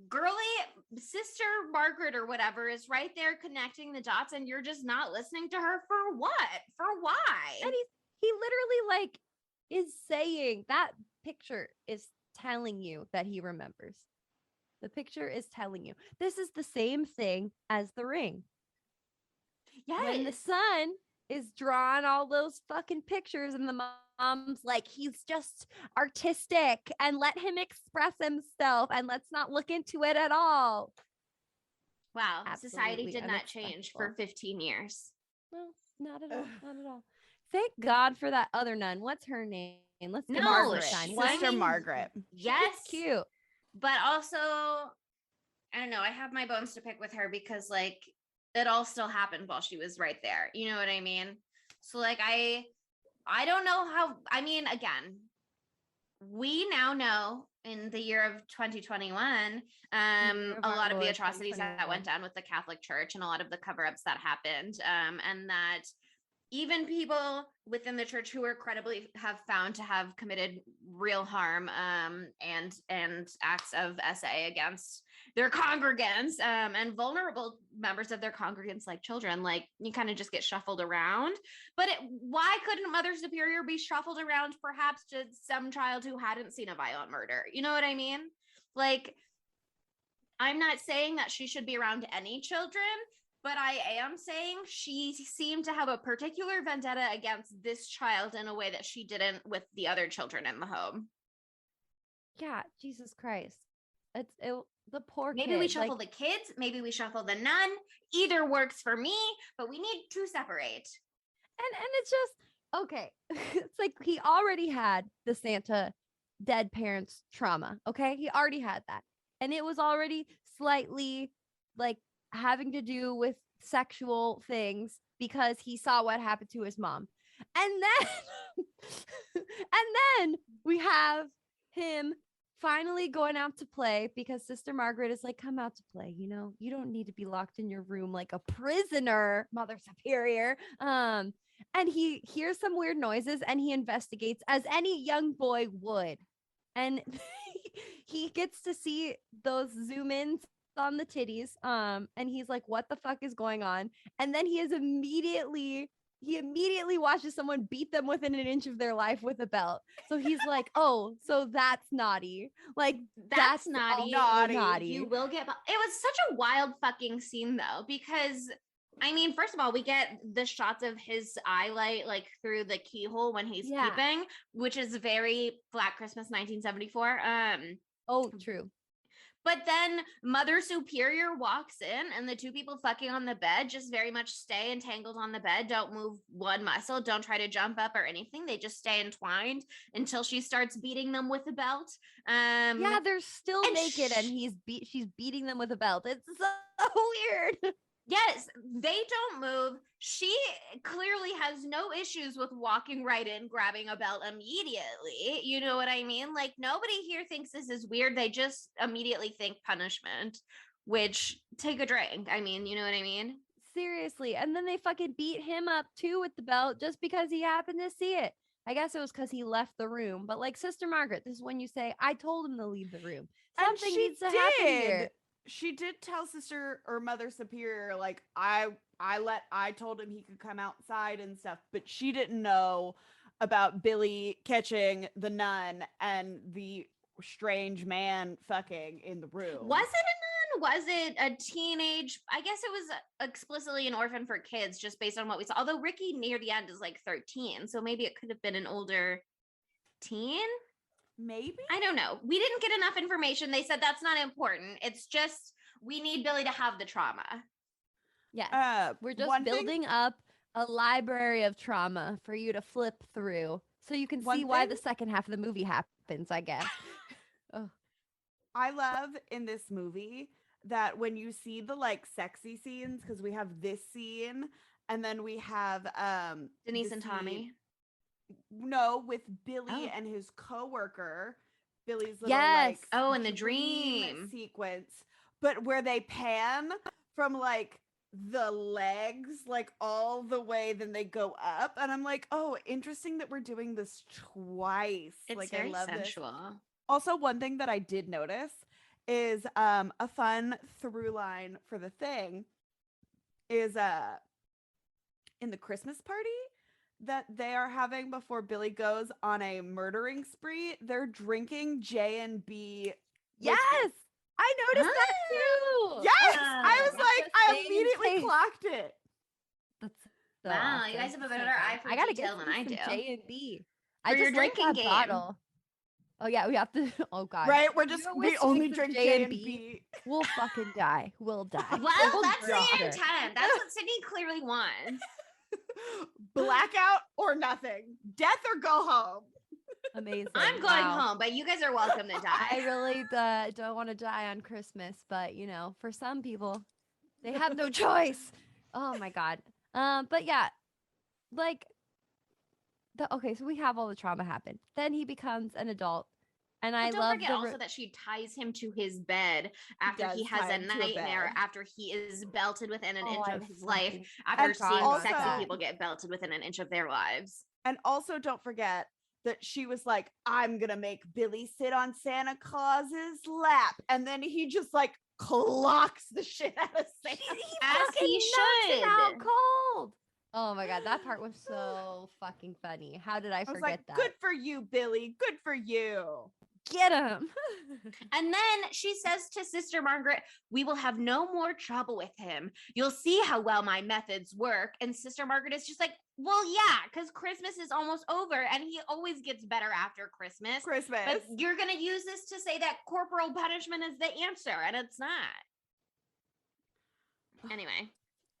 girly sister Margaret or whatever is right there connecting the dots, and you're just not listening to her for what? For why? And he literally like is saying that picture is telling you that he remembers. The picture is telling you. This is the same thing as the ring. When the Yes. son is drawing all those fucking pictures and the mom's like, he's just artistic and let him express himself and let's not look into it at all. Wow, society Absolutely did not change for unacceptable. 15 years. No, not at all. Not at all. Thank God for that other nun. What's her name? Let's give No, her Margaret. sunshine. she- Why? Sister I mean, Margaret. Yes. She's cute. But also, I don't know, I have my bones to pick with her because like it all still happened while she was right there. You know what I mean? So like I don't know how, I mean, again, we now know in the year of 2021, year of a our lot of the Lord, atrocities that 2021. went down with the Catholic Church and a lot of the cover-ups that happened, and that even people within the church who are credibly have found to have committed real harm, and acts of SA against their congregants, and vulnerable members of their congregants like children, like you kind of just get shuffled around. But why couldn't Mother Superior be shuffled around perhaps to some child who hadn't seen a violent murder? You know what I mean? Like, I'm not saying that she should be around any children, but I am saying she seemed to have a particular vendetta against this child in a way that she didn't with the other children in the home. Yeah, Jesus Christ. The poor Maybe kid. we shuffle like, the kids, maybe we shuffle the nun. Either works for me, but we need to separate. and it's just okay. It's like he already had the Santa dead parents trauma. Okay, he already had that, and it was already slightly like having to do with sexual things because he saw what happened to his mom, and then and then we have him finally going out to play because Sister Margaret is like, come out to play. You know, you don't need to be locked in your room like a prisoner, Mother Superior. And he hears some weird noises and he investigates as any young boy would. And he gets to see those zoom ins on the titties. And he's like, what the fuck is going on? And then he immediately watches someone beat them within an inch of their life with a belt. So he's like, oh, so that's naughty. Like, That's naughty. also Naughty. You will get. It was such a wild fucking scene though, because I mean, first of all, we get the shots of his eyelight like through the keyhole when he's Yeah. peeping, which is very Black Christmas 1974. Oh, true. But then Mother Superior walks in and the two people fucking on the bed just very much stay entangled on the bed. Don't move one muscle. Don't try to jump up or anything. They just stay entwined until she starts beating them with a belt. Yeah, they're still and naked and she's beating them with a belt. It's so weird. Yes, they don't move. She clearly has no issues with walking right in, grabbing a belt immediately. You know what I mean? Like, nobody here thinks this is weird. They just immediately think punishment, which take a drink. I mean, you know what I mean? Seriously. And then they fucking beat him up too with the belt just because he happened to see it. I guess it was because he left the room. But like Sister Margaret, this is when you say, I told him to leave the room. And Something she needs to happen here. She did tell Sister or Mother Superior, like, I told him he could come outside and stuff, but she didn't know about Billy catching the nun and the strange man fucking in the room. Was it a nun? Was it a teenage? I guess it was explicitly an orphan for kids, just based on what we saw. Although Ricky near the end is like 13, so maybe it could have been an older teen. Maybe. I don't know. We didn't get enough information. They said that's not important. It's just we need Billy to have the trauma. Yes. We're just one thing- building up a library of trauma for you to flip through so you can One see why thing- the second half of the movie happens, I guess. I love in this movie that when you see the like sexy scenes, because we have this scene and then we have Denise the and scene- Tommy. No, with Billy Oh. and his coworker. Billy's little Yes. like Oh, in the dream. sequence, but where they pan from like the legs like all the way, then they go up, and I'm like, oh, interesting that we're doing this twice. It's like very I love sensual. this. Also, one thing that I did notice is a fun through line for the thing is in the Christmas party that they are having before Billy goes on a murdering spree, they're drinking J&B. Yes. I noticed that too. Yes, Ah, I was that's like, the I same immediately taste. clocked it. That's so Wow, you guys awesome. have a So better eye good. for I gotta detail get than I do. J&B. For I your just learned drinking that game. bottle. Oh yeah, we have to. Oh god, Right? You're We with only sticks of drink J&B. J&B. We'll fucking die. We'll die. Well, We'll that's the drop her. intent. That's what Sydney clearly wants. Blackout or nothing. Death or go home. Amazing. I'm going Wow. home, but you guys are welcome to die. I really don't want to die on Christmas, but you know, for some people, they have no choice. Oh my god. But yeah, like okay, so we have all the trauma happen. Then he becomes an adult, and I But don't love forget also that she ties him to his bed after he does has tie a him to a nightmare, bed. after he is belted within an Oh, inch I of his life, fucking after And seeing also- sexy people get belted within an inch of their lives. And also, don't forget that she was like, I'm going to make Billy sit on Santa Claus's lap. And then he just like clocks the shit out of Santa. As fucking he knocks it out should. cold. Oh my god, that part was so fucking funny. How did I I was forget like, that? good for you, Billy. Good for you. Get him. And then she says to Sister Margaret, we will have no more trouble with him. You'll see how well my methods work. And Sister Margaret is just like, well, yeah, because Christmas is almost over and he always gets better after Christmas. Christmas. But you're going to use this to say that corporal punishment is the answer, and it's not. Anyway.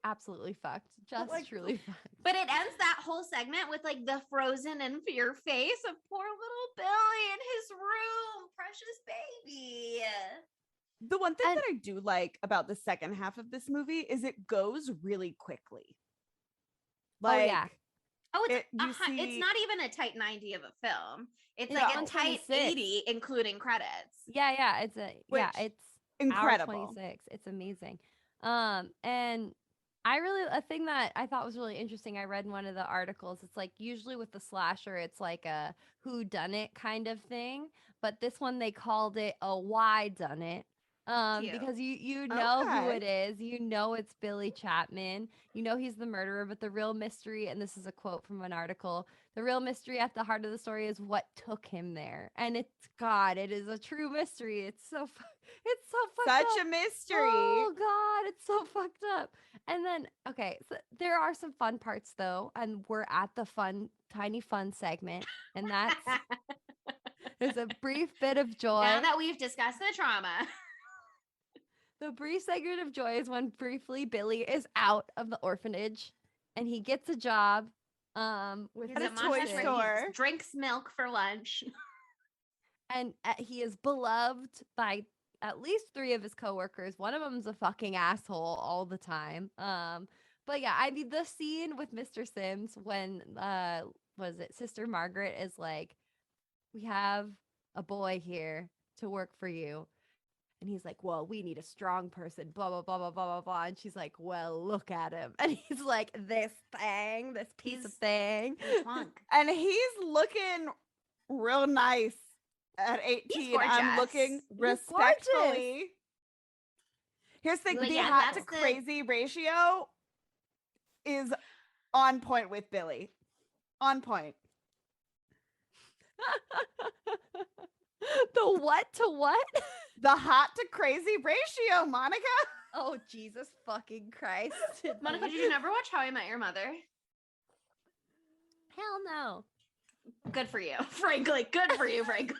Absolutely fucked. Just like- truly fucked. But it ends that whole segment with like the frozen in fear face of poor little Billy in his room. Precious baby. The one thing And- that I do like about the second half of this movie is it goes really quickly. Oh, yeah. Oh, it's, you it's see- not even a tight 90 of a film. It's It's like a tight 126. 80, including credits. Yeah, it's Which- it's Incredible. hour 26. It's amazing. And a thing that I thought was really interesting, I read in one of the articles, it's like usually with the slasher, it's like a who done it kind of thing, but this one they called it a why done it. Cute. Because you know who Okay. it is, you know it's Billy Chapman, you know he's the murderer, but the real mystery, and this is a quote from an article, the real mystery at the heart of the story is what took him there, and it is a true mystery. It's so fucked up. Such a mystery. Oh god, it's so fucked up. And then okay, so there are some fun parts though, and we're at the tiny fun segment, and that's there's a brief bit of joy. Now that we've discussed the trauma. The brief segment of joy is when briefly Billy is out of the orphanage and he gets a job with He's At a at Mr. toy Monsters Sim, where store. he drinks milk for lunch. and he is beloved by at least 3 of his coworkers. One of them's a fucking asshole all the time. But yeah, I mean the scene with Mr. Sims when was it Sister Margaret is like, we have a boy here to work for you. And he's like, well, we need a strong person, blah, blah, blah, blah, blah, blah, blah. And she's like, well, look at him. And he's like, this piece of thing. Twunk. And he's looking real nice at 18. I'm looking gorgeous. respectfully. Here's the thing, Like, the yeah, hot to that's the- crazy ratio is on point with Billy. On point. The what to what? The hot to crazy ratio, Monica. Oh, Jesus fucking Christ. Monica, did you never watch How I Met Your Mother? Hell no. Good for you, frankly. Good for you, frankly.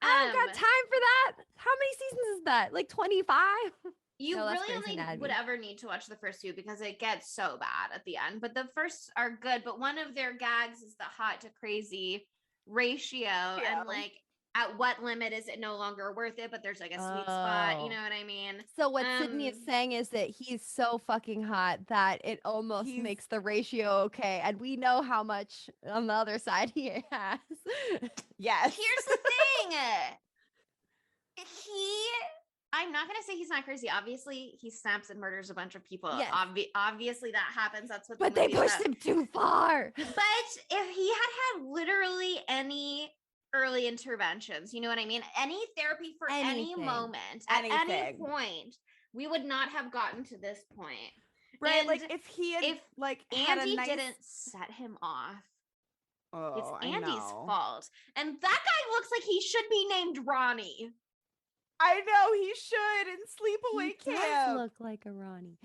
I don't got time for that. How many seasons is that? Like 25? You No, that's really Grey's only Anatomy. would ever need to watch the first two because it gets so bad at the end. But the first are good. But one of their gags is the hot to crazy ratio. And like, at what limit is it no longer worth it? But there's like a sweet spot. You Oh. know what I mean? So what Sydney is saying is that he's so fucking hot that it almost He's- makes the ratio okay. And we know how much on the other side he has. Yes. Here's the thing. I'm not gonna say he's not crazy. Obviously, he snaps and murders a bunch of people. Yes. Obviously, that happens. That's what. But the they movie is pushed about. him too far. But if he had literally any early interventions, you know what I mean? Any therapy for any Anything. moment, at any Anything. point, we would not have gotten to this point. Right. And Like if he had if like had Andy a nice... didn't set him off. Oh, It's I Andy's know. fault. And that guy looks like he should be named Ronnie. I know he should in Sleepaway He does Camp. look like a Ronnie.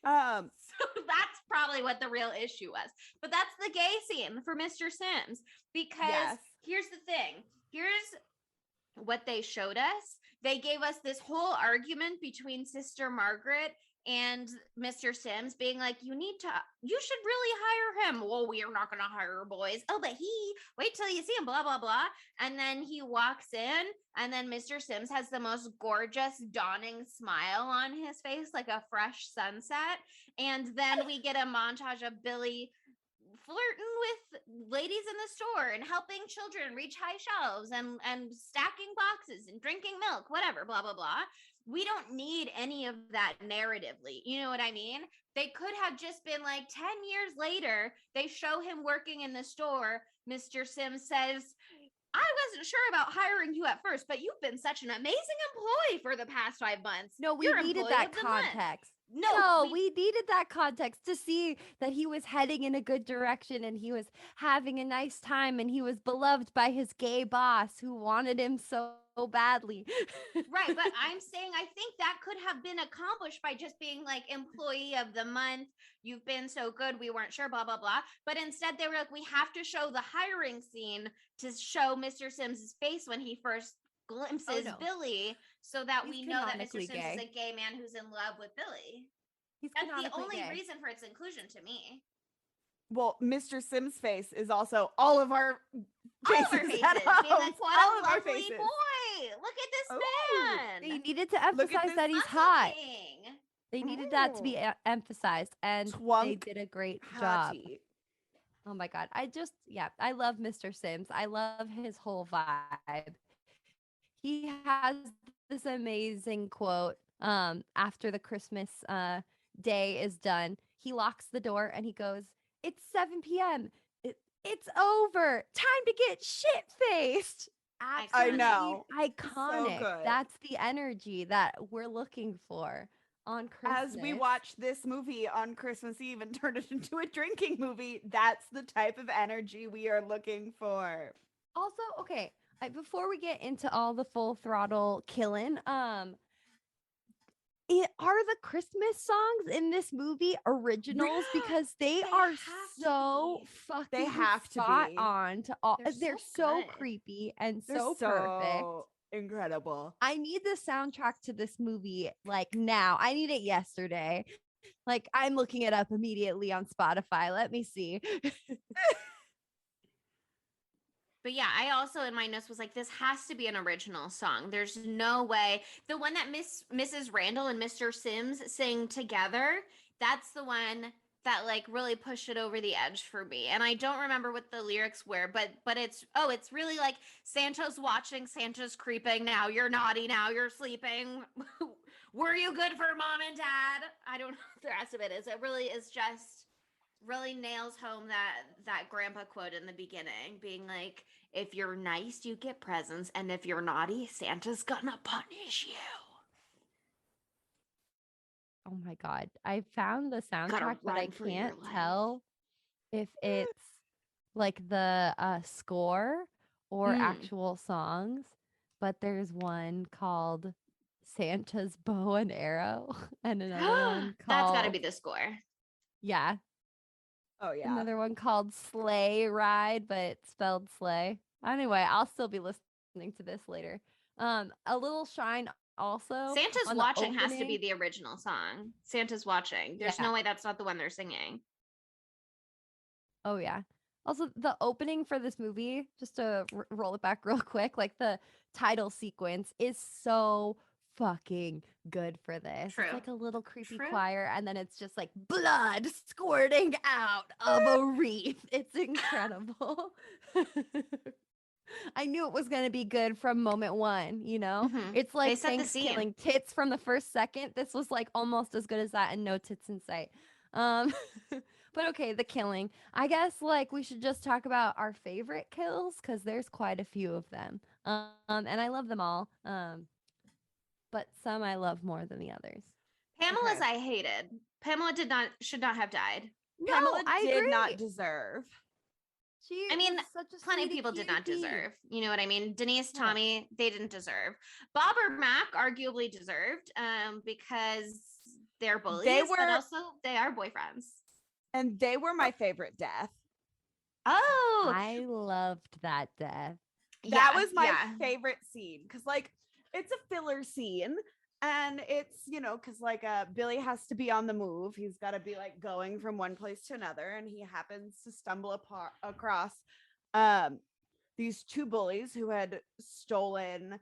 So that's probably what the real issue was. But that's the gay scene for Mr. Sims. Because Yes. here's the thing. Here's what they showed us. They gave us this whole argument between Sister Margaret and Mr. Sims being like, you should really hire him. Well, we are not going to hire boys. Oh, but wait till you see him, blah, blah, blah. And then he walks in, and then Mr. Sims has the most gorgeous, dawning smile on his face, like a fresh sunset. And then we get a montage of Billy flirting with ladies in the store and helping children reach high shelves and stacking boxes and drinking milk, whatever, blah, blah, blah. We don't need any of that narratively. You know what I mean? They could have just been like 10 years later, they show him working in the store. Mr. Sims says, I wasn't sure about hiring you at first, but you've been such an amazing employee for the past 5 months. No, we You're needed employee that of the month." context. No, we needed that context to see that he was heading in a good direction and he was having a nice time and he was beloved by his gay boss who wanted him so badly. Right, but I'm saying I think that could have been accomplished by just being like employee of the month. You've been so good, we weren't sure, blah, blah, blah. But instead they were like, we have to show the hiring scene to show Mr. Sims's face when he first glimpses no. Billy, so that He's we know that Mr. canonically Sims gay. is a gay man who's in love with Billy. He's That's the canonically only gay. reason for its inclusion to me. Well, Mr. Sims' face is also all of our All of our faces faces, at being home. like, what All a of our lovely faces. boy. Look at this Ooh, man. They needed to Look at emphasize this that he's hot. Something. They needed that to be Ooh. emphasized, and they Twunk did a great job. Hattie. Oh my god, I love Mr. Sims. I love his whole vibe. He has this amazing quote after the Christmas day is done. He locks the door and he goes, "It's 7 p.m. It's over. Time to get shit-faced." I know. Iconic. good. That's the energy that we're looking for on Christmas. As we watch this movie on Christmas Eve and turn it into a drinking movie, that's the type of energy we are looking for. Also, okay, before we get into all the full throttle killing, are the Christmas songs in this movie originals? Because they are have to so be. fucking They have to spot be. on to all. They're They're so so good. creepy and They're so perfect. incredible. I need the soundtrack to this movie like now. I need it yesterday. Like I'm looking it up immediately on Spotify. Let me see. But yeah, I also in my notes was like, this has to be an original song. There's no way. The one that Mrs. Randall and Mr. Sims sing together, that's the one that like really pushed it over the edge for me. And I don't remember what the lyrics were, but it's really like Santa's watching, Santa's creeping, now you're naughty, now you're sleeping. Were you good for mom and dad? I don't know what the rest of it is. It really is just really nails home that grandpa quote in the beginning, being like, if you're nice, you get presents, and if you're naughty, Santa's gonna punish you. Oh my god. I found the soundtrack, but I run for your can't life. tell if it's like the score or actual songs, but there's one called Santa's Bow and Arrow and another one called That's gotta be the score. Yeah. Oh yeah. Another one called Sleigh Ride, but spelled Slay. Anyway, I'll still be listening to this later. A Little Shine also Santa's on the Watching has to be opening. the original song. Santa's Watching. There's Yeah. no way that's not the one they're singing. Oh yeah. Also, the opening for this movie, just to roll it back real quick, like the title sequence is so fucking good for this. True. It's like a little creepy True. choir, and then it's just like blood squirting out of a wreath. It's incredible. I knew it was going to be good from moment one, you know? Mhm. It's They like set the Thanks scene. killing tits from the first second. This was like almost as good as that and no tits in sight. Um but okay, the killing. I guess like we should just talk about our favorite kills cuz there's quite a few of them. And I love them all. But some I love more than the others. Pamela's Okay. I hated. Pamela should not have died. Pamela I did agree. not deserve. She I mean, was such a plenty of sweetie people did not cutie. deserve. You know what I mean? Denise, Yeah. Tommy, they didn't deserve. Bob or Mac arguably deserved because they're bullies, but were- also they are boyfriends. And they were my favorite death. Oh, I loved that death. That yeah, was my yeah. favorite scene because like it's a filler scene and it's because like Billy has to be on the move. He's got to be like going from one place to another, and he happens to stumble across these two bullies who had stolen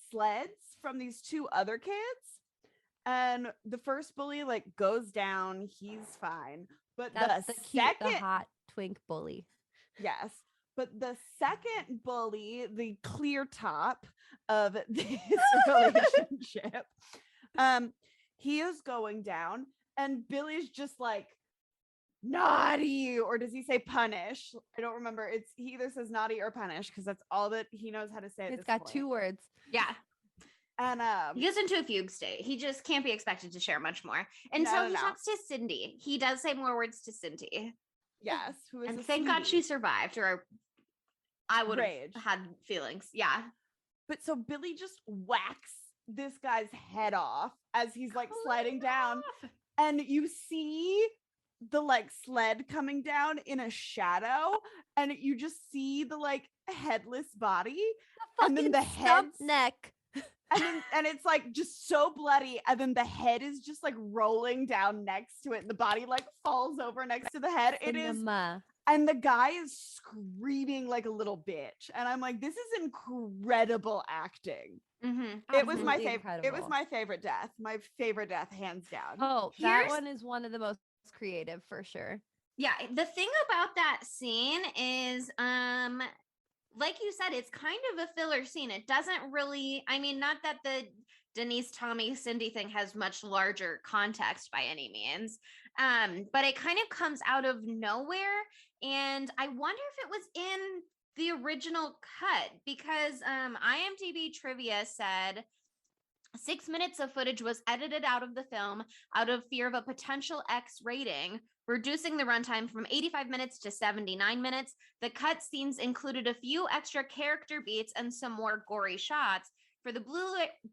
sleds from these two other kids. And the first bully like goes down, he's fine, but That's the the cute, the second hot twink bully. Yes. But the second bully, the clear top of this relationship, he is going down, and Billy's just like naughty, or does he say punish? I don't remember. He either says naughty or punish because that's all that he knows how to say. It's got two words. Yeah. And He goes into a fugue state. He just can't be expected to share much more until No. he talks to Cindy. He does say more words to Cindy. yes, who is And a thank God she sweetie. survived, or I would Rage. have had feelings. Yeah. But so Billy just whacks this guy's head off as he's like sliding down, and you see the like sled coming down in a shadow, and you just see the like headless body, and then the head neck. and it's like just so bloody, and then the head is just like rolling down next to it, and the body like falls over next to the head. It is, and the guy is screaming like a little bitch, and I'm like, this is incredible acting. Mm-hmm. It was my favorite. It was my favorite death. My favorite death, hands down. Oh, that one is one of the most creative for sure. Yeah, the thing about that scene is like you said, it's kind of a filler scene. It doesn't really, I mean, not that the Denise, Tommy, Cindy thing has much larger context by any means, but it kind of comes out of nowhere. And I wonder if it was in the original cut, because IMDb trivia said 6 minutes of footage was edited out of the film out of fear of a potential X rating, reducing the runtime from 85 minutes to 79 minutes. The cut scenes included a few extra character beats and some more gory shots. For the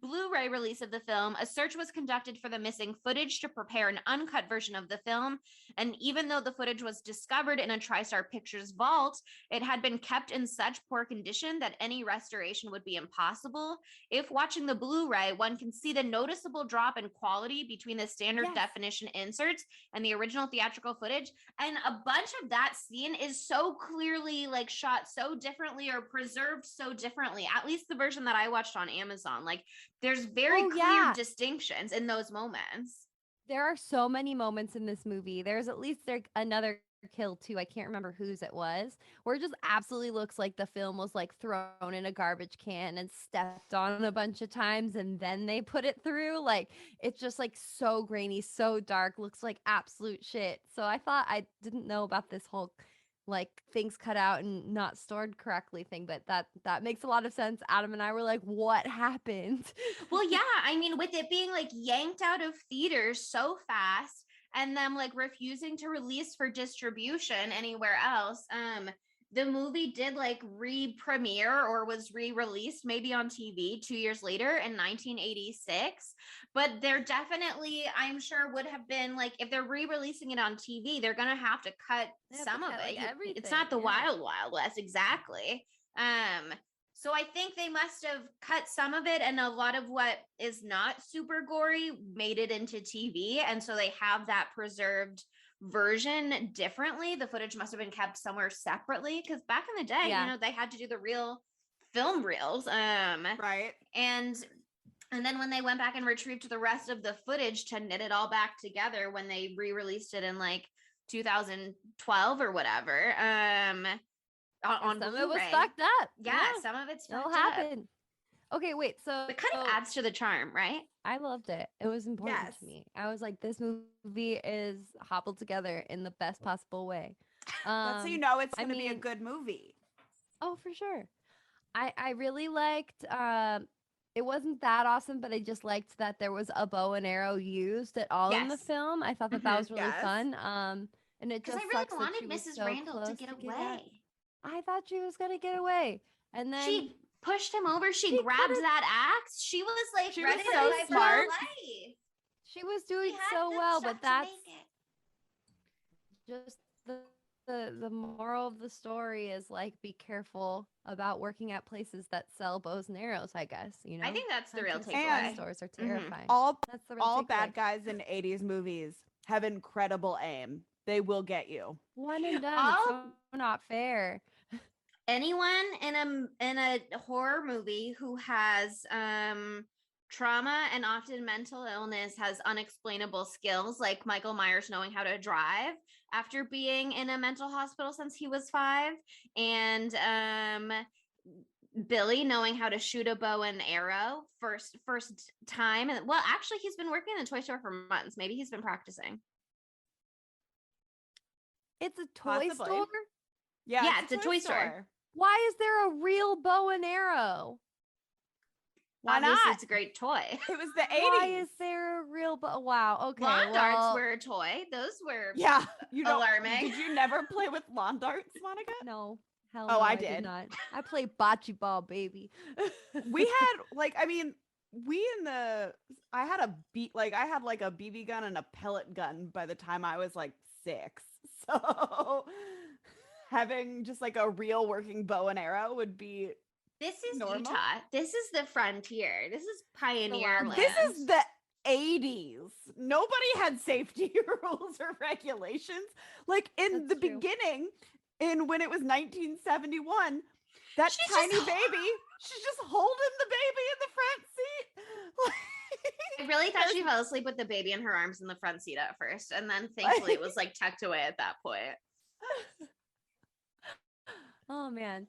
Blu-ray release of the film, a search was conducted for the missing footage to prepare an uncut version of the film. And even though the footage was discovered in a TriStar Pictures vault, it had been kept in such poor condition that any restoration would be impossible. If watching the Blu-ray, one can see the noticeable drop in quality between the standard definition inserts and the original theatrical footage. And a bunch of that scene is so clearly like shot so differently or preserved so differently, at least the version that I watched on Amazon. Like there's very clear distinctions in those moments. There are so many moments in this movie. There's at least another kill too. I can't remember whose it was, where it just absolutely looks like the film was like thrown in a garbage can and stepped on a bunch of times and then they put it through. Like it's just like so grainy, so dark, looks like absolute shit. So I thought, I didn't know about this whole like things cut out and not stored correctly thing, but that makes a lot of sense. Adam and I were like, what happened? Well, yeah, I mean, with it being like yanked out of theaters so fast and them like refusing to release for distribution anywhere else, the movie did like re-premiere or was re-released maybe on TV 2 years later in 1986. But there definitely, I'm sure, would have been like, if they're re-releasing it on TV, they're gonna have to cut They have to some of cut, it. like, It's everything, not the yeah. Wild Wild West, exactly. So I think they must have cut some of it, and a lot of what is not super gory made it into TV, and so they have that preserved version differently. The footage must have been kept somewhere separately, because back in the day, Yeah. they had to do the real film reels. Right. And then when they went back and retrieved the rest of the footage to knit it all back together when they re-released it in like 2012 or whatever, on Some of it was Blu-ray. fucked up. Yeah, some of it's it'll fucked up. happen. Okay, wait. So It kind of adds to the charm, right? I loved it. It was important Yes. to me. I was like, this movie is hobbled together in the best possible way. That's so you know it's I going to be a mean- good movie. Oh, for sure. I really liked it wasn't that awesome, but I just liked that there was a bow and arrow used at all in the Yes. film. I thought that that Mhm. was really Yes. fun. And it Because just I really sucks that wanted she was Mrs. so Randall to close get at. away. I thought she was gonna get away, and then She pushed him over. She She grabbed could've- that axe. She was like She was ready so to fight for her smart. life. she was She doing had so the well. stuff But to that's make it. just the moral of the story is like, be careful about working at places that sell bows and arrows. I guess I think that's the real Hunting supply And- takeaway. stores are Mhm. terrifying. All That's the real all takeaway. bad guys in 80s movies have incredible aim. They will get you. One and done. All- It's so not fair. Anyone in a horror movie who has trauma and often mental illness has unexplainable skills, like Michael Myers knowing how to drive after being in a mental hospital since he was 5, and Billy knowing how to shoot a bow and arrow first time. And well, actually, he's been working in the toy store for months. Maybe he's been practicing. It's a toy Possibly. store. Yeah, it's a toy store. Why is there a real bow and arrow? Why Obviously, not? it's a great toy. It was the 80s. Why is there a real bow? Wow. Okay. Lawn well, darts were a toy. Those were Yeah, you know. alarming. Did you never play with lawn darts, Monica? No. Hell Oh, no, I did did. not. I play bocce ball, baby. We had like, I mean, I had a BB gun and a pellet gun by the time I was like 6. So having just like a real working bow and arrow would be. This is Normal? Utah. This is the frontier. This is pioneer wild land. This is the 80s. Nobody had safety rules or regulations. Like in That's the true. beginning, when it was 1971, that She's tiny just- baby, she's just holding the baby in the front seat. I really thought she fell asleep with the baby in her arms in the front seat at first, and then thankfully it was like tucked away at that point. Oh man.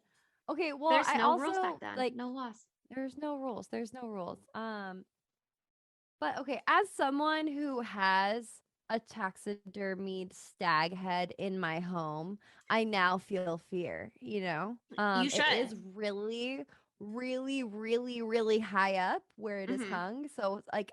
Okay. Well, There's I no also rules back then. like No laws. there's no rules. There's no rules. But okay, as someone who has a taxidermied stag head in my home, I now feel fear, you know? You It is should. really, really, really, really high up where it is Mhm. hung. So it's like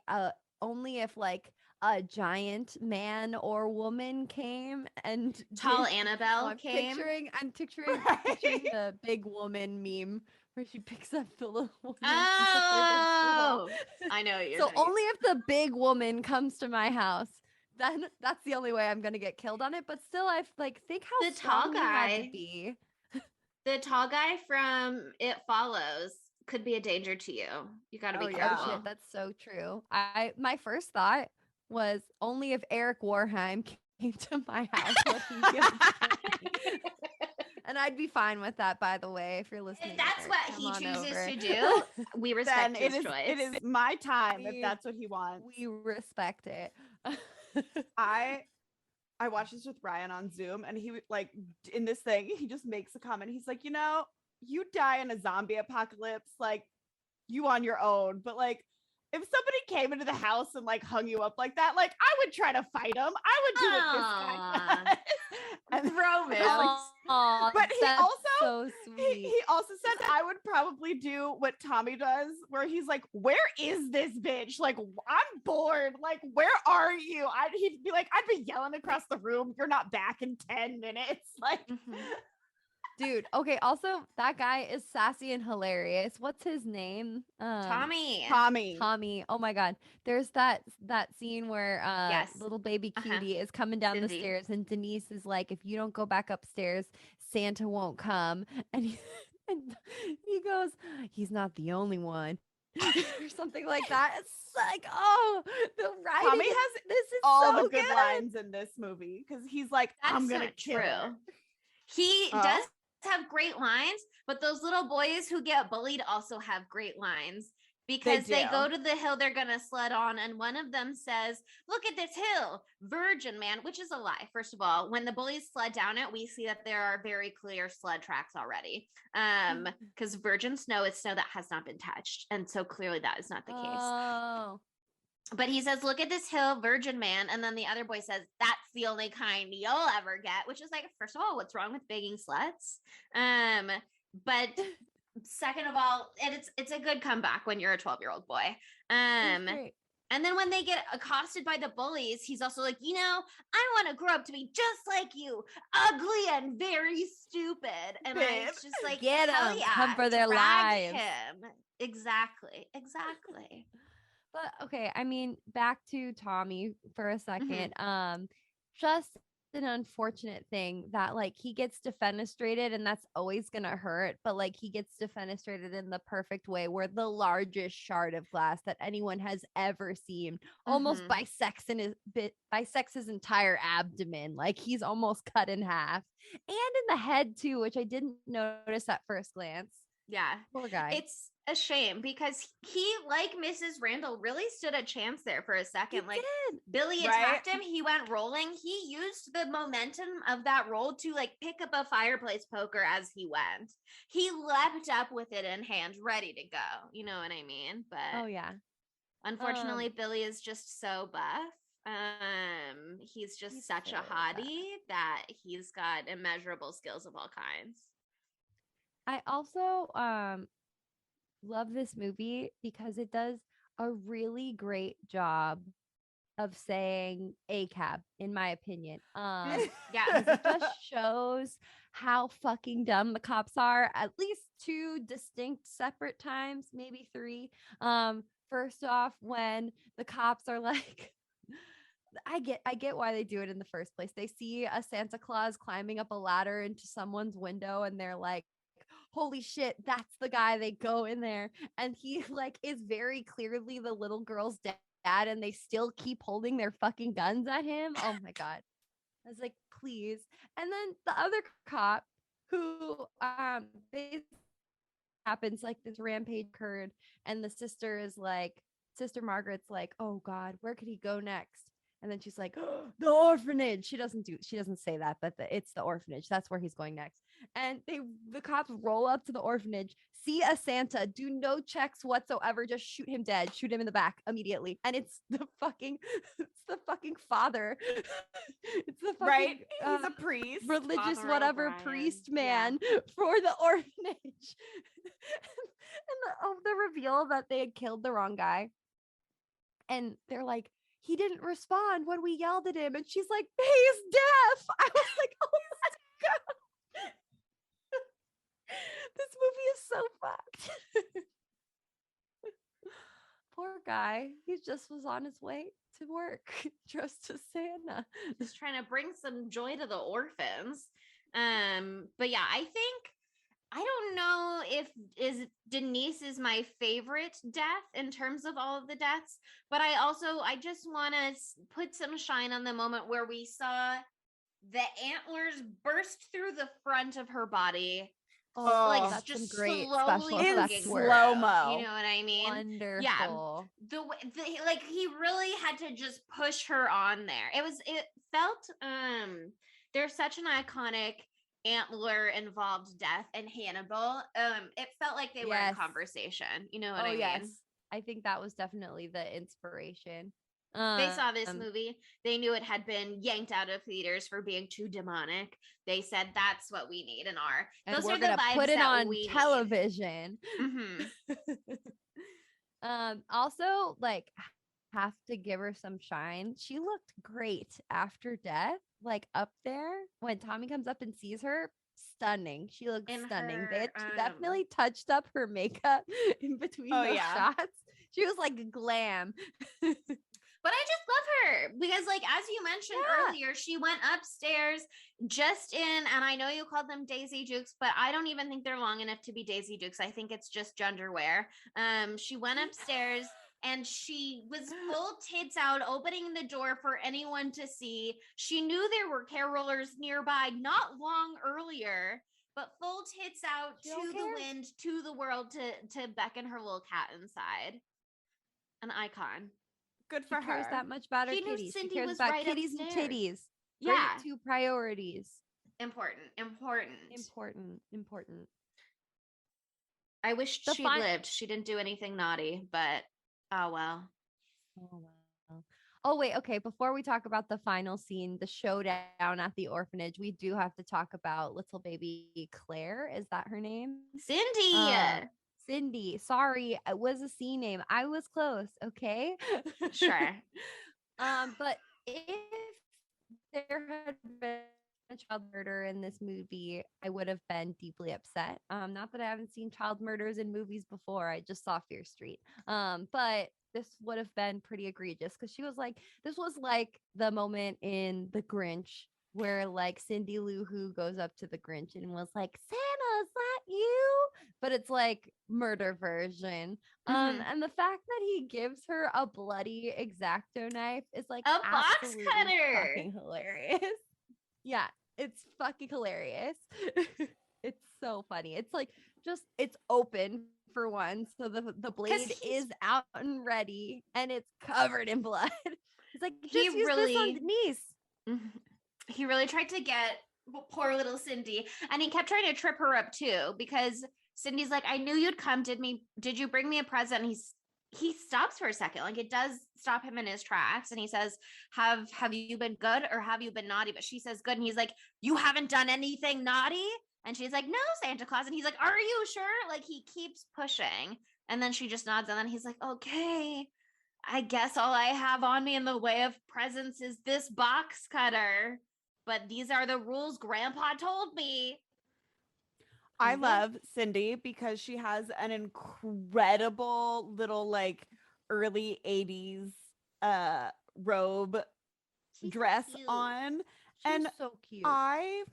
only if like a giant man or woman came and Tall did- Annabelle I'm came. picturing picturing Right. the big woman meme where she picks up the little woman. Oh, I know what you're So saying. only if the big woman comes to my house, then that's the only way I'm gonna get killed on it. But still, I like think how The tall strong you had guy. to be. The tall guy from It Follows could be a danger to you. You got to be Oh, Oh yeah. careful. shit, that's so true. My first thought was only if Eric Warheim came to my house would he give it to me. And I'd be fine with that, by the way, if you're listening. If that's Eric, what come he on chooses over. to do, we respect Then his it choice. is my time if We- that's what he wants. We respect it. I watched this with Ryan on Zoom, and he like in this thing, he just makes a comment. He's like, you die in a zombie apocalypse, like you on your own, but like if somebody came into the house and like hung you up like that, like I would try to fight him. I would do what this Aw. guy does. And Romance. Aw, But he that's also- so sweet. he also said I would probably do what Tommy does, where he's like, "Where is this bitch? Like, I'm bored. Like, where are you?" He'd be like, "I'd be yelling across the room. You're not back in 10 minutes." Like, Mhm. Dude, okay, also that guy is sassy and hilarious. What's his name? Tommy. Tommy. Oh my god. There's that scene where Yes. little baby Uh-huh. cutie is coming down the Cindy. stairs and Denise is like, if you don't go back upstairs, Santa won't come. And and he goes, he's not the only one. or something like that. It's like, oh, the writing. Tommy has this is all so the good lines in this movie because he's like, I'm That's gonna not kill her. He Oh. does have great lines, but those little boys who get bullied also have great lines because they do. go to the hill they're gonna sled on, and one of them says, "Look at this hill, virgin man," which is a lie. First of all, when the bullies sled down it, we see that there are very clear sled tracks already. Because virgin snow is snow that has not been touched, and so clearly that is not the case. Oh. But he says, "Look at this hill, virgin man." And then the other boy says, "That's the only kind you'll ever get," which is like, first of all, what's wrong with begging sluts? But second of all, it's a good comeback when you're a 12-year-old boy. And then when they get accosted by the bullies, he's also like, I want to grow up to be just like you, ugly and very stupid. And I was just like, get hell them, yeah, come for their drag lives. him. Exactly. But okay, I mean, back to Tommy for a second. Just an unfortunate thing that like he gets defenestrated and that's always gonna hurt, but like he gets defenestrated in the perfect way where the largest shard of glass that anyone has ever seen almost bisects his entire abdomen. Like he's almost cut in half. And in the head too, which I didn't notice at first glance. Yeah. Poor guy. It's a shame because he, like Mrs. Randall, really stood a chance there for a second. He like did. Billy attacked him, he went rolling. He used the momentum of that roll to like pick up a fireplace poker as he went. He leapt up with it in hand, ready to go. You know what I mean? But oh yeah. Unfortunately, Billy is just so buff. He's just such a hottie that he's got immeasurable skills of all kinds. I also love this movie because it does a really great job of saying ACAB, in my opinion. Yeah. It just shows how fucking dumb the cops are at least 2 distinct separate times, maybe 3. First off, when the cops are like, I get why they do it in the first place. They see a Santa Claus climbing up a ladder into someone's window and they're like, holy shit, that's the guy. They go in there and he like is very clearly the little girl's dad and they still keep holding their fucking guns at him. Oh my god. I was like, please. And then the other cop who happens like this rampage occurred and the sister Margaret's like, oh god, where could he go next? And then she's like, oh, the orphanage. She doesn't say that, but it's the orphanage. That's where he's going next. And the cops roll up to the orphanage, see a Santa, do no checks whatsoever, just shoot him dead, shoot him in the back immediately. And it's the fucking father. It's the fucking right. He's a priest, religious Father whatever O'Brien. priest man for the orphanage. And the reveal that they had killed the wrong guy. And they're like, he didn't respond when we yelled at him. And she's like, he's deaf. I was like, oh my god. This movie is so fucked. Poor guy. He just was on his way to work, dressed to Santa. Just trying to bring some joy to the orphans. But yeah, I don't know if Denise is my favorite death in terms of all of the deaths, but I just want to put some shine on the moment where we saw the antlers burst through the front of her body. Oh, like that's just some great slowly special in effects work. slow-mo. You know what I mean? Wonderful. Yeah. The way like he really had to just push her on there. It felt there's such an iconic antler involved death in Hannibal. It felt like they were in conversation. You know what I mean? Yes. I think that was definitely the inspiration. They saw this movie. They knew it had been yanked out of theaters for being too demonic. They said, "That's what we need in our." And those we're are the gonna vibes put it that on we television. Mm-hmm. Also, like, have to give her some shine. She looked great after death, like up there when Tommy comes up and sees her. stunning. She looks In stunning. her, They had definitely touched up her makeup in between Oh, those yeah. shots. She was like glam. But I just love her because, like, as you mentioned earlier, she went upstairs just in, and I know you called them Daisy Dukes, but I don't even think they're long enough to be Daisy Dukes. I think it's just genderwear. She went upstairs and she was full tits out, opening the door for anyone to see. She knew there were carolers nearby not long earlier, but full tits out She to don't the care. wind, to the world, to beckon her little cat inside. An icon. Good She for cares her. that much about her She knew kitties. She Cindy cares was about right kitties and upstairs. titties. Yeah. Great two priorities. Important. Important. I wish The she'd fi- lived. She didn't do anything naughty, but oh well. Oh, wow. Oh, wait. Okay. Before we talk about the final scene, the showdown at the orphanage, we do have to talk about little baby Claire. Is that her name? Cindy. Cindy. Sorry, it was a C name. I was close. Okay. Sure. But if there had been a child murder in this movie, I would have been deeply upset. Not that I haven't seen child murders in movies before. I just saw Fear Street. But this would have been pretty egregious because this was like the moment in The Grinch where like Cindy Lou Who goes up to the Grinch and was like, Santa, is that you? But it's like murder version. Mhm. And the fact that he gives her a bloody X-Acto knife is like A box absolutely cutter. fucking hilarious. Yeah, it's fucking hilarious. It's so funny. It's like it's open for one, so the blade he's- is out and ready, and it's covered in blood. It's like He just use this really- on Denise. Mhm. He really tried to get poor little Cindy, and he kept trying to trip her up too because Cindy's like, I knew you'd come. Did you bring me a present? And he stops for a second. Like it does stop him in his tracks. And he says, have you been good or have you been naughty? But she says good. And he's like, you haven't done anything naughty? And she's like, no, Santa Claus. And he's like, are you sure? Like he keeps pushing. And then she just nods. And then he's like, okay, I guess all I have on me in the way of presents is this box cutter. But these are the rules Grandpa told me. I Mhm. love Cindy because she has an incredible little like early 80s robe She's so dress cute. on. She's And so cute. I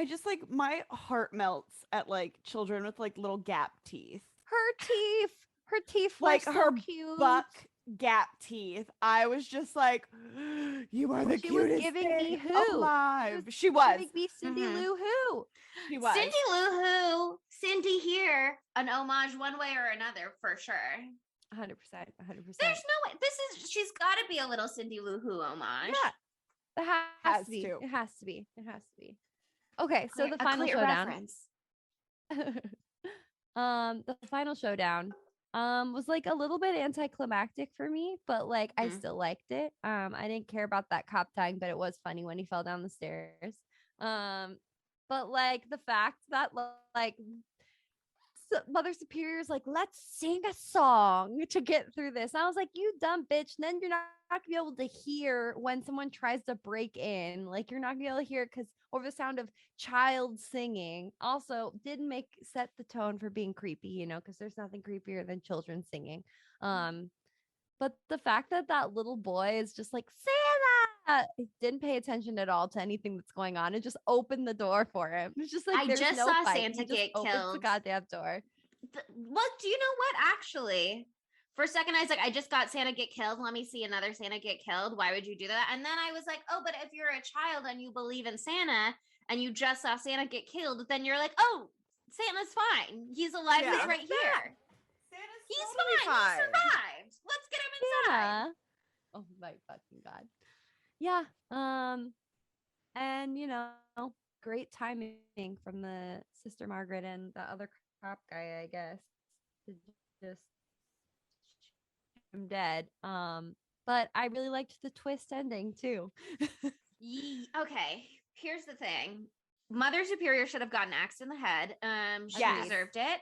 just like my heart melts at like children with like little gap teeth. Her teeth were Like so her cute. buck gap teeth. I was just like, you are the She was cutest giving me thing who? alive. She She was. make me Cindy Mhm. Lou Who. She was. Cindy Lou Who, Cindy here, an homage one way or another for sure. 100%. There's no way. She's got to be a little Cindy Lou Who homage. Yeah. It has Has to be. to. It has to be. It has to be. Okay, so the A final clear showdown. reference. The final showdown was like a little bit anticlimactic for me, but like I Mhm. still liked it. I didn't care about that cop tying, but it was funny when he fell down the stairs. But like the fact that like Mother Superior's like, let's sing a song to get through this. And I was like, you dumb bitch. And then you're not gonna be able to hear when someone tries to break in. Like you're not gonna be able to hear it because over the sound of child singing. Also, didn't set the tone for being creepy, you know, because there's nothing creepier than children singing. But the fact that that little boy is just like Santa didn't pay attention at all to anything that's going on and just opened the door for him. It's just like I there's just no saw fight. Santa He just get opens the killed. goddamn door. Well, do you know what? Actually, for a second, I was like, I just got Santa get killed. Let me see another Santa get killed. Why would you do that? And then I was like, oh, but if you're a child and you believe in Santa and you just saw Santa get killed, then you're like, oh, Santa's fine. He's alive. Yeah. He's right here. Santa's He's totally fine. He survived. Let's get him inside. Yeah. Oh my fucking god. Yeah. And you know, great timing from the Sister Margaret and the other cop guy, I guess, to just shoot him dead. But I really liked the twist ending too. Okay, here's the thing. Mother Superior should have gotten axed in the head. She Yes. deserved it.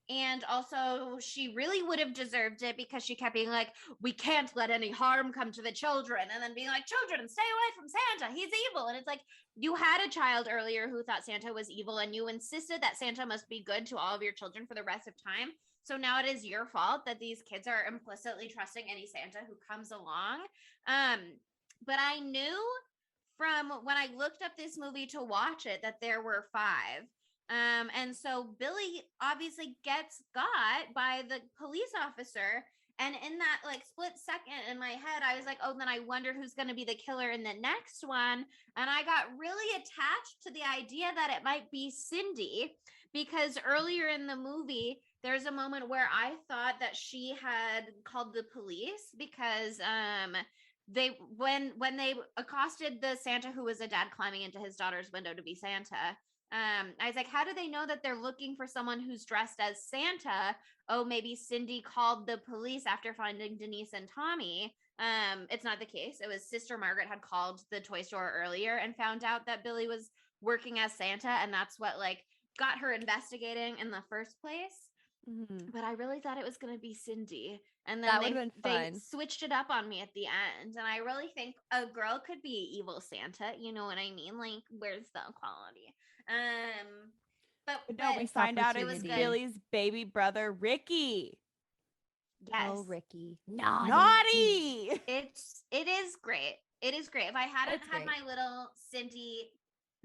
And also, she really would have deserved it because she kept being like, we can't let any harm come to the children. And then being like, children, stay away from Santa. He's evil. And it's like, you had a child earlier who thought Santa was evil, and you insisted that Santa must be good to all of your children for the rest of time. So now it is your fault that these kids are implicitly trusting any Santa who comes along. But I knew from when I looked up this movie to watch it that there were 5. And so Billy obviously gets got by the police officer. And in that like split second in my head, I was like, oh, then I wonder who's going to be the killer in the next one. And I got really attached to the idea that it might be Cindy, because earlier in the movie, there's a moment where I thought that she had called the police because they when they accosted the Santa who was a dad climbing into his daughter's window to be Santa. I was like, how do they know that they're looking for someone who's dressed as Santa? Oh, maybe Cindy called the police after finding Denise and Tommy. It's not the case. It was Sister Margaret had called the toy store earlier and found out that Billy was working as Santa, and that's what like got her investigating in the first place. Mhm. But I really thought it was going to be Cindy. And That then would've been they fun. switched it up on me at the end. And I really think a girl could be evil Santa. You know what I mean? Like, where's the equality? But No, we Missed find out it's opportunity. Billy's baby brother, Ricky. yes, Oh, Ricky. Naughty. Naughty. it is great. It is great. If I hadn't It's had great. my little Cindy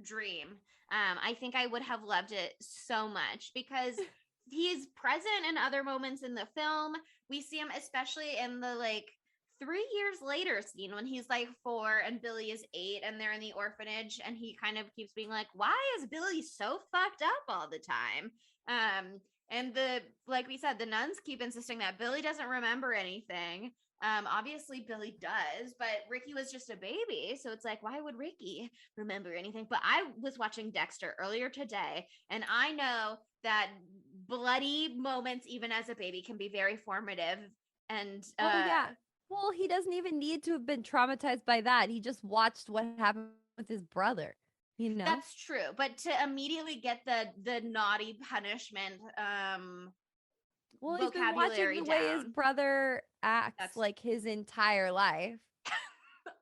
dream, I think I would have loved it so much because he's present in other moments in the film. We see him especially in the like 3 years later scene when he's like 4 and Billy is 8 and they're in the orphanage, and he kind of keeps being like, why is Billy so fucked up all the time? And the like we said, the nuns keep insisting that Billy doesn't remember anything. Obviously Billy does, but Ricky was just a baby, so it's like, why would Ricky remember anything? But I was watching Dexter earlier today, and I know that bloody moments even as a baby can be very formative. And Oh, yeah. Well, he doesn't even need to have been traumatized by that. He just watched what happened with his brother, you know? that's true, but to immediately get the naughty punishment Well, he's been vocabulary watching the way his down. brother acts That's- like his entire life.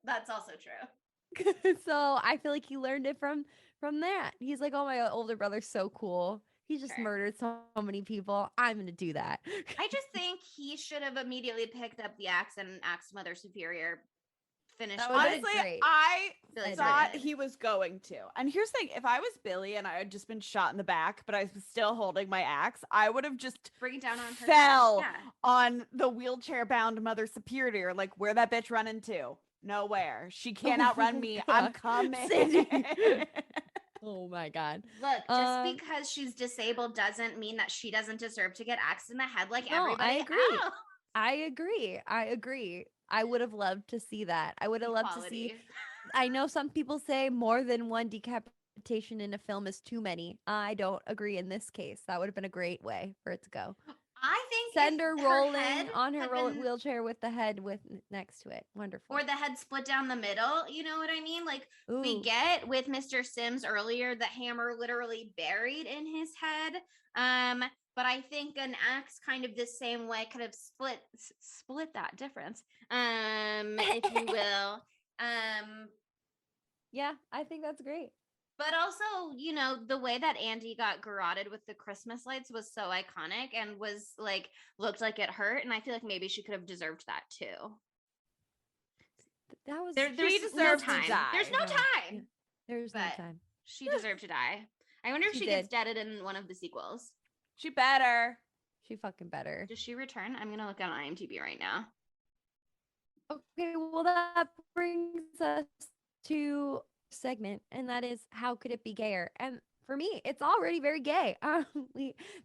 That's also true. So I feel like he learned it from that. He's like, oh, my older brother's so cool. He just Sure. murdered so many people. I'm gonna do that. I just think he should have immediately picked up the axe and axed Mother Superior. Finished That with would've it. been Honestly, great. I Billy's thought good. he was going to. And here's the thing, if I was Billy and I had just been shot in the back, but I was still holding my axe, I would have just Bring it down on her. fell Yeah. on the wheelchair-bound Mother Superior. Like, where that bitch running to? Nowhere. She can't outrun me. I'm God. coming. Cindy. Oh my God. Look, just Um, because she's disabled doesn't mean that she doesn't deserve to get axed in the head like No, I everybody agree. else. I agree. I would have loved to see that. I would have loved to see. Equality. I know some people say more than one decapitation in a film is too many. I don't agree in this case. That would have been a great way for it to go. I think Send if her her rolling head on her had been- wheelchair with the head next to it. Wonderful. or the head split down the middle. You know what I mean? Like we Ooh. get with Mr. Sims earlier, the hammer literally buried in his head. But I think an axe kind of the same way could have split that difference. If you will. Yeah, I think that's great. But also, you know, the way that Andy got garroted with the Christmas lights was so iconic and was like looked like it hurt. And I feel like maybe she could have deserved that too. That was There's She no deserved to time. die. There's no Yeah. time. there's no but- time. She deserved to die. I wonder if She she gets deaded in one of the sequels. She better. She fucking better. Does she return? I'm gonna look on IMDb right now. Okay, well that brings us to segment, and that is how could it be gayer? And for me, it's already very gay.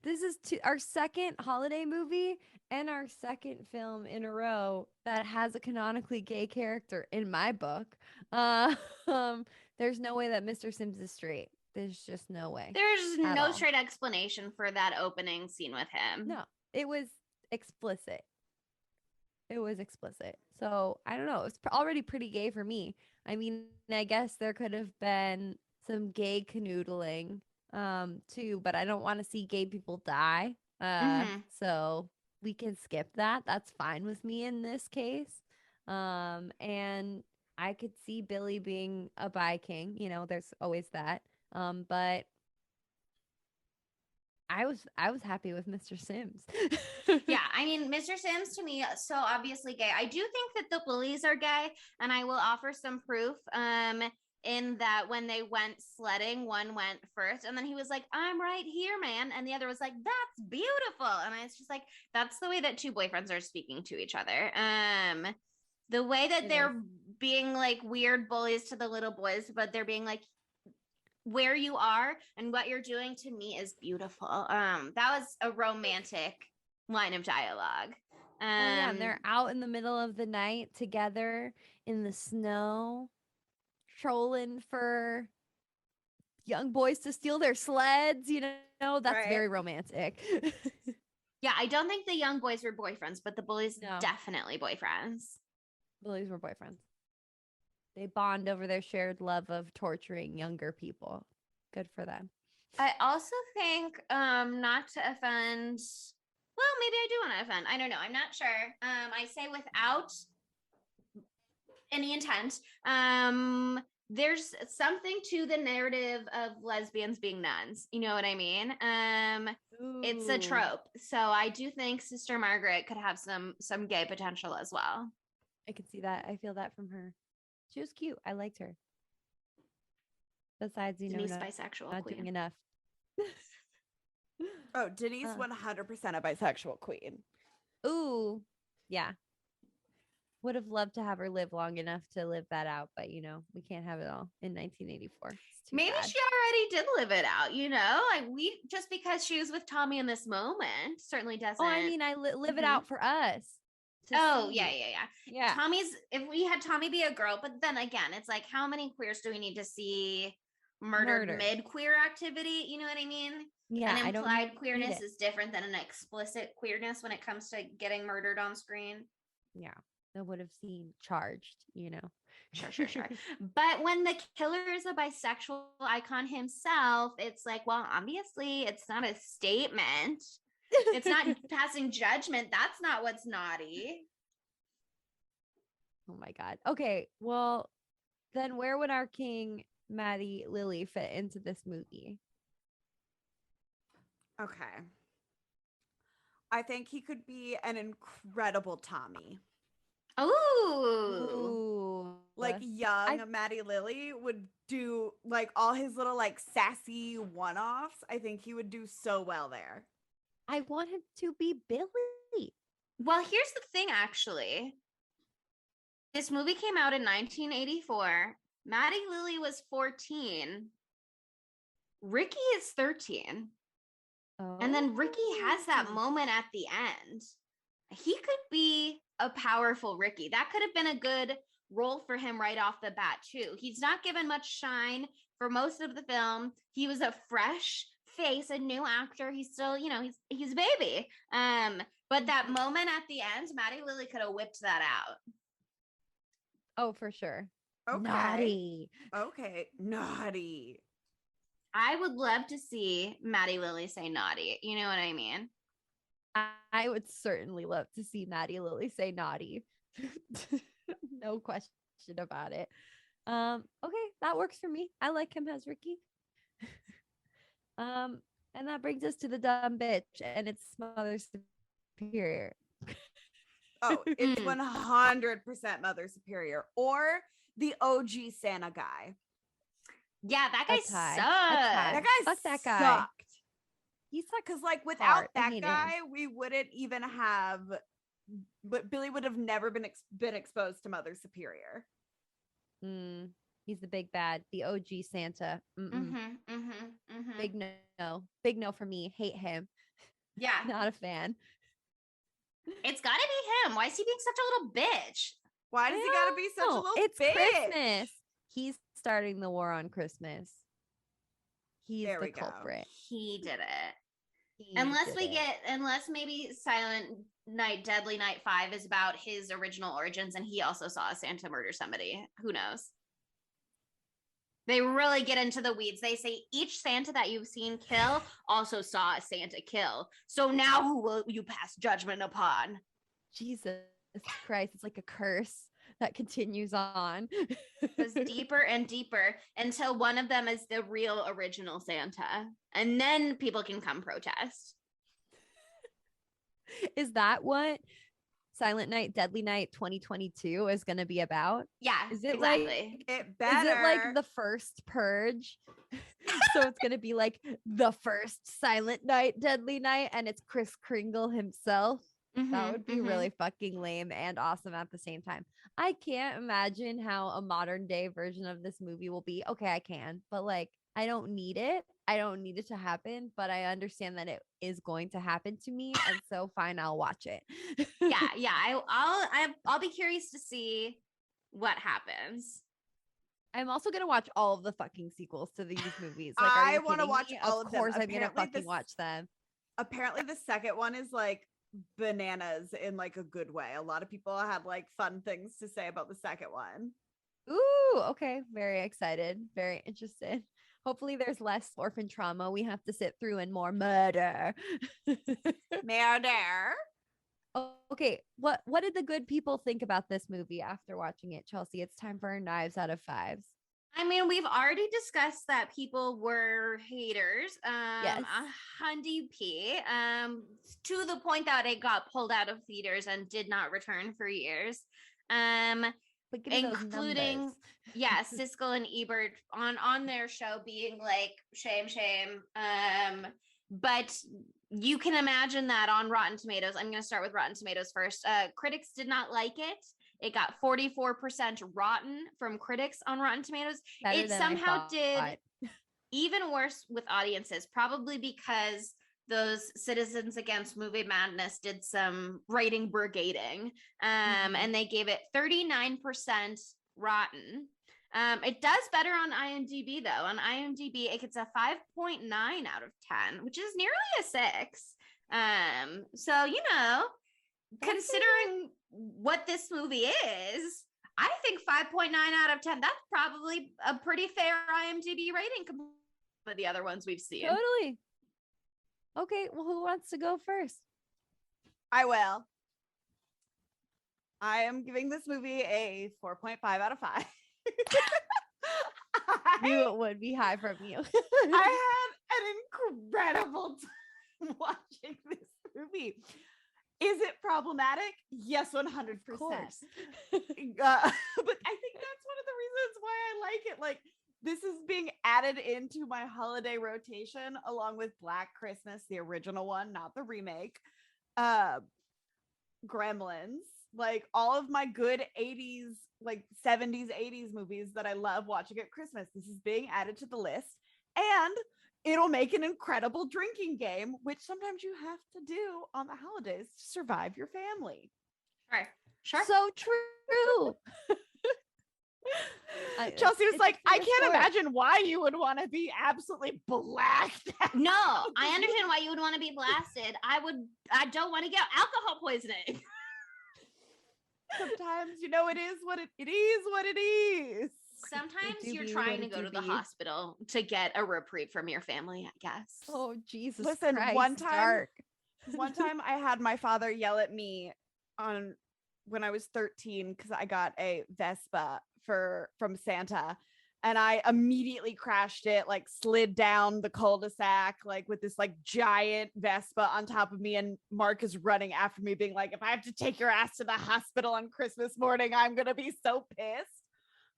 This is our second holiday movie and our second film in a row that has a canonically gay character in my book. There's no way that Mr. Sims is straight. There's just no way. There's At no all. straight explanation for that opening scene with him. No, it was explicit. It was explicit. So I don't know. It's already pretty gay for me. I mean, I guess there could have been some gay canoodling too, but I don't want to see gay people die. So we can skip that. That's fine with me in this case. And I could see Billy being a bi king. You know, there's always that. But I was happy with Mr. Sims. Yeah, I mean, Mr. Sims to me so obviously gay. I do think that the bullies are gay, and I will offer some proof. In that when they went sledding, one went first, and then he was like, "I'm right here, man," and the other was like, "That's beautiful," and I was just like, "That's the way that two boyfriends are speaking to each other." The way that they're being like weird bullies to the little boys, but they're being like, where you are and what you're doing to me is beautiful. That was a romantic line of dialogue. Yeah, and they're out in the middle of the night together in the snow, trolling for young boys to steal their sleds. You know, that's very romantic. Yeah, I don't think the young boys were boyfriends, but the bullies definitely boyfriends. Bullies were boyfriends. They bond over their shared love of torturing younger people. Good for them. I also think, not to offend, well, maybe I do want to offend. I don't know. I'm not sure. I say without any intent. There's something to the narrative of lesbians being nuns. You know what I mean? It's a trope. So I do think Sister Margaret could have some gay potential as well. I could see that. I feel that from her. She was cute. I liked her. Besides, you Denise, know, bisexual not queen. doing enough. Oh, Denise, 100% a bisexual queen. Ooh, yeah. Would have loved to have her live long enough to live that out, but you know, we can't have it all in 1984. Maybe bad. she already did live it out, you know? Like we just because she was with Tommy in this moment certainly doesn't. Oh, I mean, I live it out for us. Oh, see. Yeah. If we had Tommy be a girl, but then again, it's like, how many queers do we need to see murdered mid-queer activity? You know what I mean? Yeah, an implied queerness is different than an explicit queerness when it comes to getting murdered on screen. Yeah, that would have seemed charged, you know. Sure. But when the killer is a bisexual icon himself, it's like, well, obviously it's not a statement. It's not passing judgment. That's not what's naughty. Oh my God. Okay, well, then where would our king Maddie Lily fit into this movie? Okay. I think he could be an incredible Tommy. Ooh. Like young Maddie Lily would do like all his little like sassy one-offs. I think he would do so well there. I want him to be Billy. Well, here's the thing, actually. This movie came out in 1984. Maddie Lily was 14. Ricky is 13. Oh. And then Ricky has that moment at the end. He could be a powerful Ricky. That could have been a good role for him right off the bat, too. He's not given much shine for most of the film. He was a fresh face, a new actor. He's still, you know, he's a baby. But that moment at the end, Maddie Lily could have whipped that out. Oh, for sure. Okay. Naughty. Okay. Naughty. I would love to see Maddie Lily say naughty. You know what I mean? I would certainly love to see Maddie Lily say naughty. No question about it. Okay, that works for me. I like him as Ricky. And that brings us to the dumb bitch, and it's Mother Superior. Oh, it's 100% Mother Superior or the OG Santa guy. Yeah, that guy sucked. That guy Fuck that guy. sucked. He sucked because like without that guy, we wouldn't even have. But Billy would have never been exposed to Mother Superior. He's the big bad, the OG Santa. Big no for me. Hate him. Yeah, not a fan. It's gotta be him. Why is he being such a little bitch? Why does he gotta be such a little bitch? It's Christmas. He's starting the war on Christmas. He's the culprit. He did it. Unless maybe Silent Night, Deadly Night 5 is about his original origins and he also saw Santa murder somebody. Who knows? They really get into the weeds. They say each Santa that you've seen kill also saw a Santa kill. So now who will you pass judgment upon? Jesus Christ, it's like a curse that continues on. Goes deeper and deeper until one of them is the real original Santa. And then people can come protest. Is that what Silent Night, Deadly Night 2022 is going to be about? Yeah, Is it exactly. It better. Is it like the first purge? So it's going to be like the first Silent Night, Deadly Night, and it's Kris Kringle himself. That would be really fucking lame and awesome at the same time. I can't imagine how a modern day version of this movie will be. Okay, I can, but like, I don't need it. I don't need it to happen, but I understand that it is going to happen to me, and so fine, I'll watch it. Yeah. I'll be curious to see what happens. I'm also gonna watch all of the fucking sequels to these movies. Like, I want to watch all of them. Of course, I'm gonna Apparently fucking watch them. Apparently, the second one is like bananas in like a good way. A lot of people had like fun things to say about the second one. Ooh, okay. Very excited. Very interested. Hopefully there's less orphan trauma we have to sit through and more murder. Murder. Okay. What did the good people think about this movie after watching it, Chelsea? It's time for our knives out of fives. I mean, we've already discussed that people were haters. Yes. A hundy p. To the point that it got pulled out of theaters and did not return for years. But give me those Including numbers. Siskel and Ebert on their show being like shame. But you can imagine that on Rotten Tomatoes. I'm going to start with Rotten Tomatoes first. Critics did not like it. It got 44% rotten from critics on Rotten Tomatoes. Better It than I somehow did thought. even worse with audiences, probably because those Citizens Against Movie Madness did some rating brigading, and they gave it 39% rotten. It does better on IMDb though. On IMDb, it gets a 5.9 out of 10, which is nearly a 6. So considering what this movie is, I think 5.9 out of 10, that's probably a pretty fair IMDb rating compared to the other ones we've seen. Totally. Okay, well, who wants to go first? I will. I am giving this movie a 4.5 out of 5. Knew it would be high from you. I had an incredible time watching this movie. Is it problematic? Yes, 100%. Of course. But I think that's one of the reasons why I like it. Like, this is being added into my holiday rotation along with Black Christmas, the original one, not the remake. Gremlins, like all of my good 80s, like 70s, 80s movies that I love watching at Christmas. This is being added to the list, and it'll make an incredible drinking game, which sometimes you have to do on the holidays to survive your family. Sure. So true. Chelsea was like, I can't sport. imagine why you would want to be absolutely blacked out. No, I understand why you would want to be blasted. I don't want to get alcohol poisoning. Sometimes, it is what it is what it is. Sometimes do you're be trying what to it go do to the be. hospital to get a reprieve from your family, I guess. Oh, Jesus. Listen, Christ, one time- dark. One time I had my father yell at me when I was 13 because I got a Vespa from Santa, and I immediately crashed it, like slid down the cul-de-sac, like with this like giant Vespa on top of me, and Mark is running after me being like, if I have to take your ass to the hospital on Christmas morning, I'm gonna be so pissed.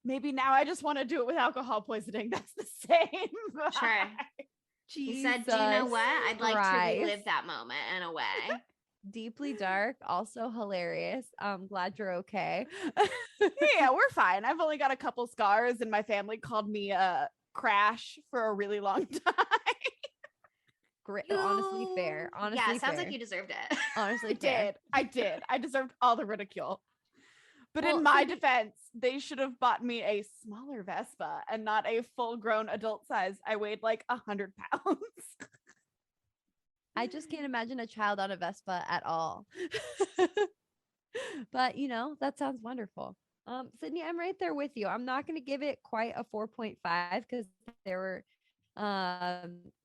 Maybe now I just want to do it with alcohol poisoning. That's the same. Sure. He said, do you know what? I'd like to relive that moment in a way. Deeply dark, also hilarious. I'm glad you're okay. Yeah, we're fine. I've only got a couple scars, and my family called me a crash for a really long time. Great. Honestly fair. Honestly yeah, sounds fair. like you deserved it. Honestly fair. I did. I deserved all the ridicule. But Well, in my defense, they should have bought me a smaller Vespa and not a full-grown adult size. I weighed like 100 pounds. I just can't imagine a child on a Vespa at all. But that sounds wonderful. Sydney, I'm right there with you. I'm not going to give it quite a 4.5 because there were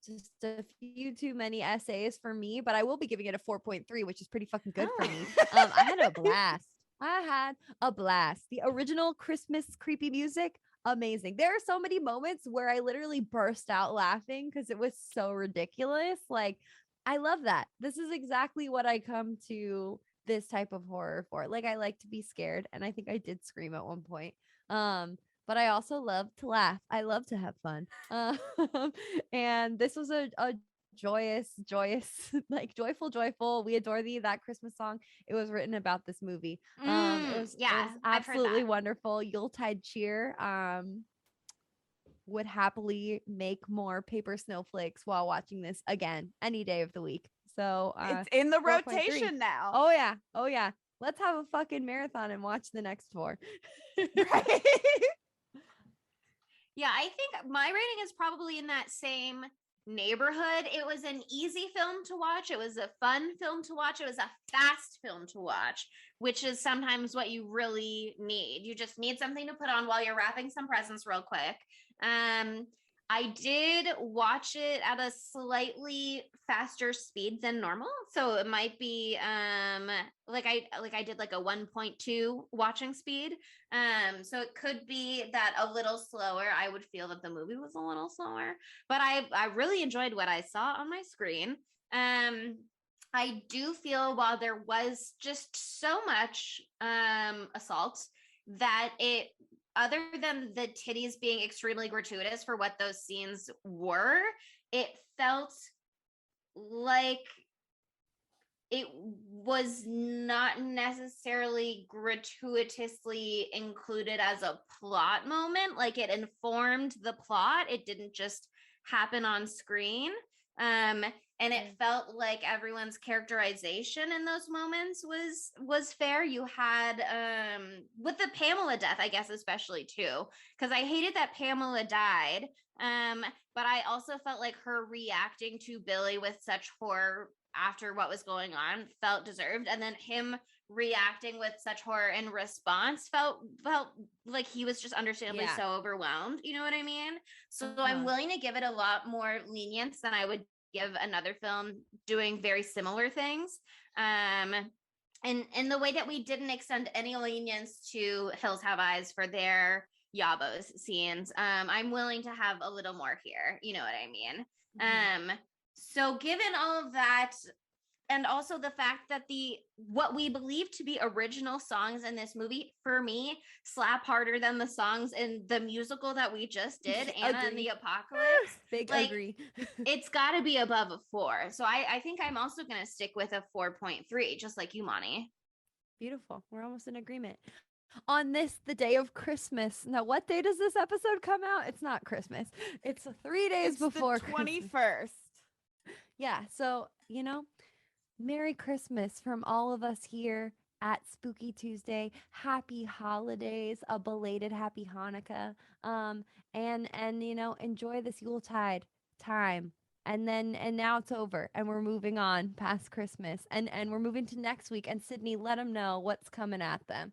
just a few too many essays for me, but I will be giving it a 4.3, which is pretty fucking good for me. I had a blast. I had a blast. The original Christmas creepy music, amazing. There are so many moments where I literally burst out laughing because it was so ridiculous. Like, I love that. This is exactly what I come to this type of horror for. Like, I like to be scared, and I think I did scream at one point. But I also love to laugh. I love to have fun. And this was a joyous, like joyful. We adore thee. That Christmas song. It was written about this movie. It Yeah, was I've heard absolutely that. wonderful. Yuletide cheer. Would happily make more paper snowflakes while watching this again any day of the week. So It's in the 4.3. rotation now. Oh yeah. Oh yeah. Let's have a fucking marathon and watch the next 4. Right. Yeah, I think my rating is probably in that same neighborhood. It was an easy film to watch. It was a fun film to watch. It was a fast film to watch, which is sometimes what you really need. You just need something to put on while you're wrapping some presents real quick. I did watch it at a slightly faster speed than normal, so it might be like I did like a 1.2 watching speed. So it could be that a little slower. I would feel that the movie was a little slower, but I really enjoyed what I saw on my screen. I do feel while there was just so much assault that it, other than the titties being extremely gratuitous for what those scenes were, it felt like it was not necessarily gratuitously included as a plot moment. Like, it informed the plot. It didn't just happen on screen. And it felt like everyone's characterization in those moments was fair. You had with the Pamela death, I guess, especially too, because I hated that Pamela died. But I also felt like her reacting to Billy with such horror after what was going on felt deserved, and then him reacting with such horror in response felt like he was just understandably so overwhelmed. You know what I mean? So I'm willing to give it a lot more lenience than I would give another film doing very similar things. And in the way that we didn't extend any lenience to Hills Have Eyes for their Yabos scenes, I'm willing to have a little more here. You know what I mean? So given all of that, and also the fact that what we believe to be original songs in this movie, for me, slap harder than the songs in the musical that we just did, Anna and the Apocalypse. Big like, agree. It's got to be above a 4. So I think I'm also going to stick with a 4.3, just like you, Monty. Beautiful. We're almost in agreement. On this, the day of Christmas. Now, what day does this episode come out? It's not Christmas. It's 3 days before the 21st. Christmas. Yeah. So, Merry Christmas from all of us here at Spooky Tuesday. Happy holidays, a belated happy Hanukkah. And enjoy this Yuletide time. And now it's over and we're moving on past Christmas and we're moving to next week. And Sydney, let them know what's coming at them.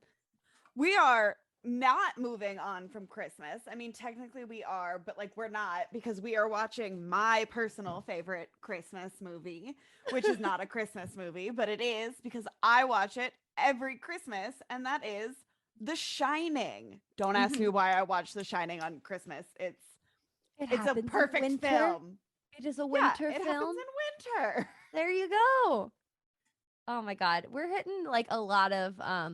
We are not moving on from Christmas. I mean, technically we are, but like we're not, because we are watching my personal favorite Christmas movie, which is not a Christmas movie, but it is because I watch it every Christmas, and that is The Shining. Don't ask me why I watch The Shining on Christmas. It's a perfect film. It is a winter film. It happens in winter. There you go. Oh my God. We're hitting like a lot of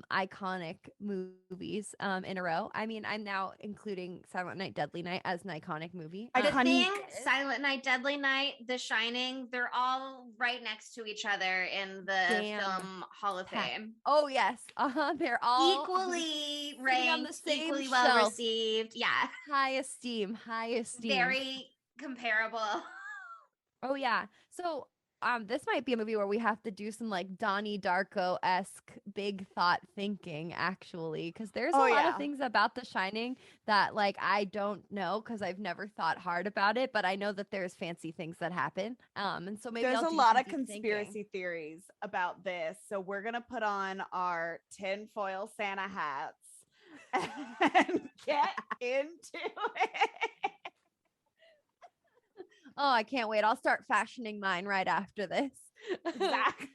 iconic movies in a row. I mean, I'm now including Silent Night, Deadly Night as an iconic movie. The Thing, Silent Night, Deadly Night, The Shining, they're all right next to each other in the film Hall of Fame. Oh, yes. They're all equally ranked, on the same equally well received. Yeah. High esteem. Very comparable. Oh, yeah. So this might be a movie where we have to do some like Donnie Darko-esque big thought thinking, actually, because there's a lot of things about The Shining that like I don't know because I've never thought hard about it, but I know that there's fancy things that happen. And so maybe there's a lot of conspiracy theories about this. So we're gonna put on our tinfoil Santa hats and get into it. Oh, I can't wait. I'll start fashioning mine right after this. Exactly.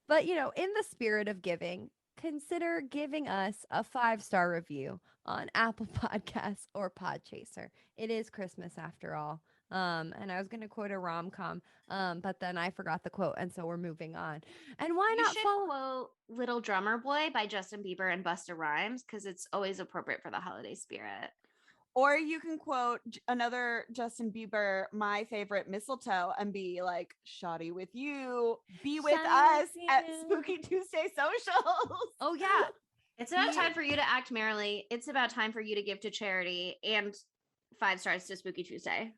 But, in the spirit of giving, consider giving us a 5-star review on Apple Podcasts or Podchaser. It is Christmas after all. And I was going to quote a rom-com, but then I forgot the quote, and so we're moving on. And why You not should follow? quote "Little Drummer Boy" by Justin Bieber and Busta Rhymes because it's always appropriate for the holiday spirit. Or you can quote another Justin Bieber, my favorite, Mistletoe, and be like, "Shoddy with you, be with Shoddy us with at you." Spooky Tuesday socials." Oh, yeah. It's about He- time for you to act merrily. It's about time for you to give to charity, and 5 stars to Spooky Tuesday.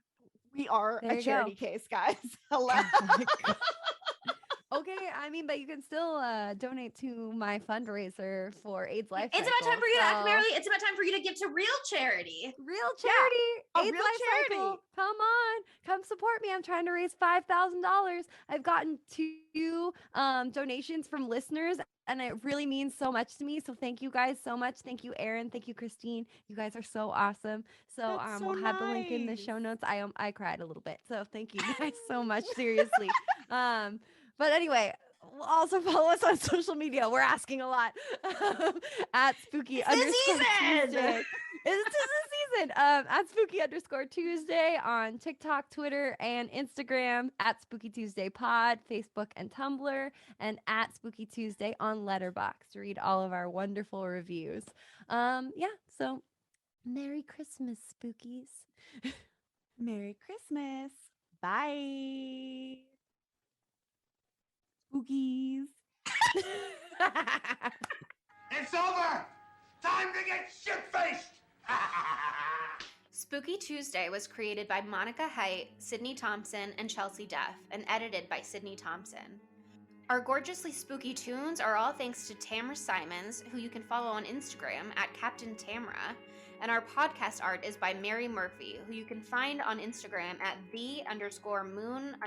We are There a you charity go. case, guys. Hello. Oh my God. Okay, I mean, but you can still donate to my fundraiser for AIDS Life It's about time Cycle, for you to act so- merrily. It's about time for you to give to real charity. Real charity, a AIDS real Life charity. Cycle. Come on, come support me. I'm trying to raise $5,000. I've gotten 2 donations from listeners, and it really means so much to me. So thank you guys so much. Thank you, Erin. Thank you, Christine. You guys are so awesome. So That's so we'll have the link in the show nice. notes. I cried a little bit. So thank you guys so much. Seriously. But anyway. Also follow us on social media. We're asking a lot. At spooky It's the underscore season! Tuesday. It's the season. At spooky underscore Tuesday on TikTok, Twitter, and Instagram. At Spooky Tuesday Pod, Facebook and Tumblr, and at Spooky Tuesday on Letterboxd. Read all of our wonderful reviews. So Merry Christmas, Spookies. Merry Christmas. Bye. Spookies. It's over! Time to get shit-faced! Spooky Tuesday was created by Monica Height, Sydney Thompson, and Chelsea Duff, and edited by Sydney Thompson. Our gorgeously spooky tunes are all thanks to Tamara Simons, who you can follow on Instagram at Captain Tamara, and our podcast art is by Mary Murphy, who you can find on Instagram at the_moon_omg.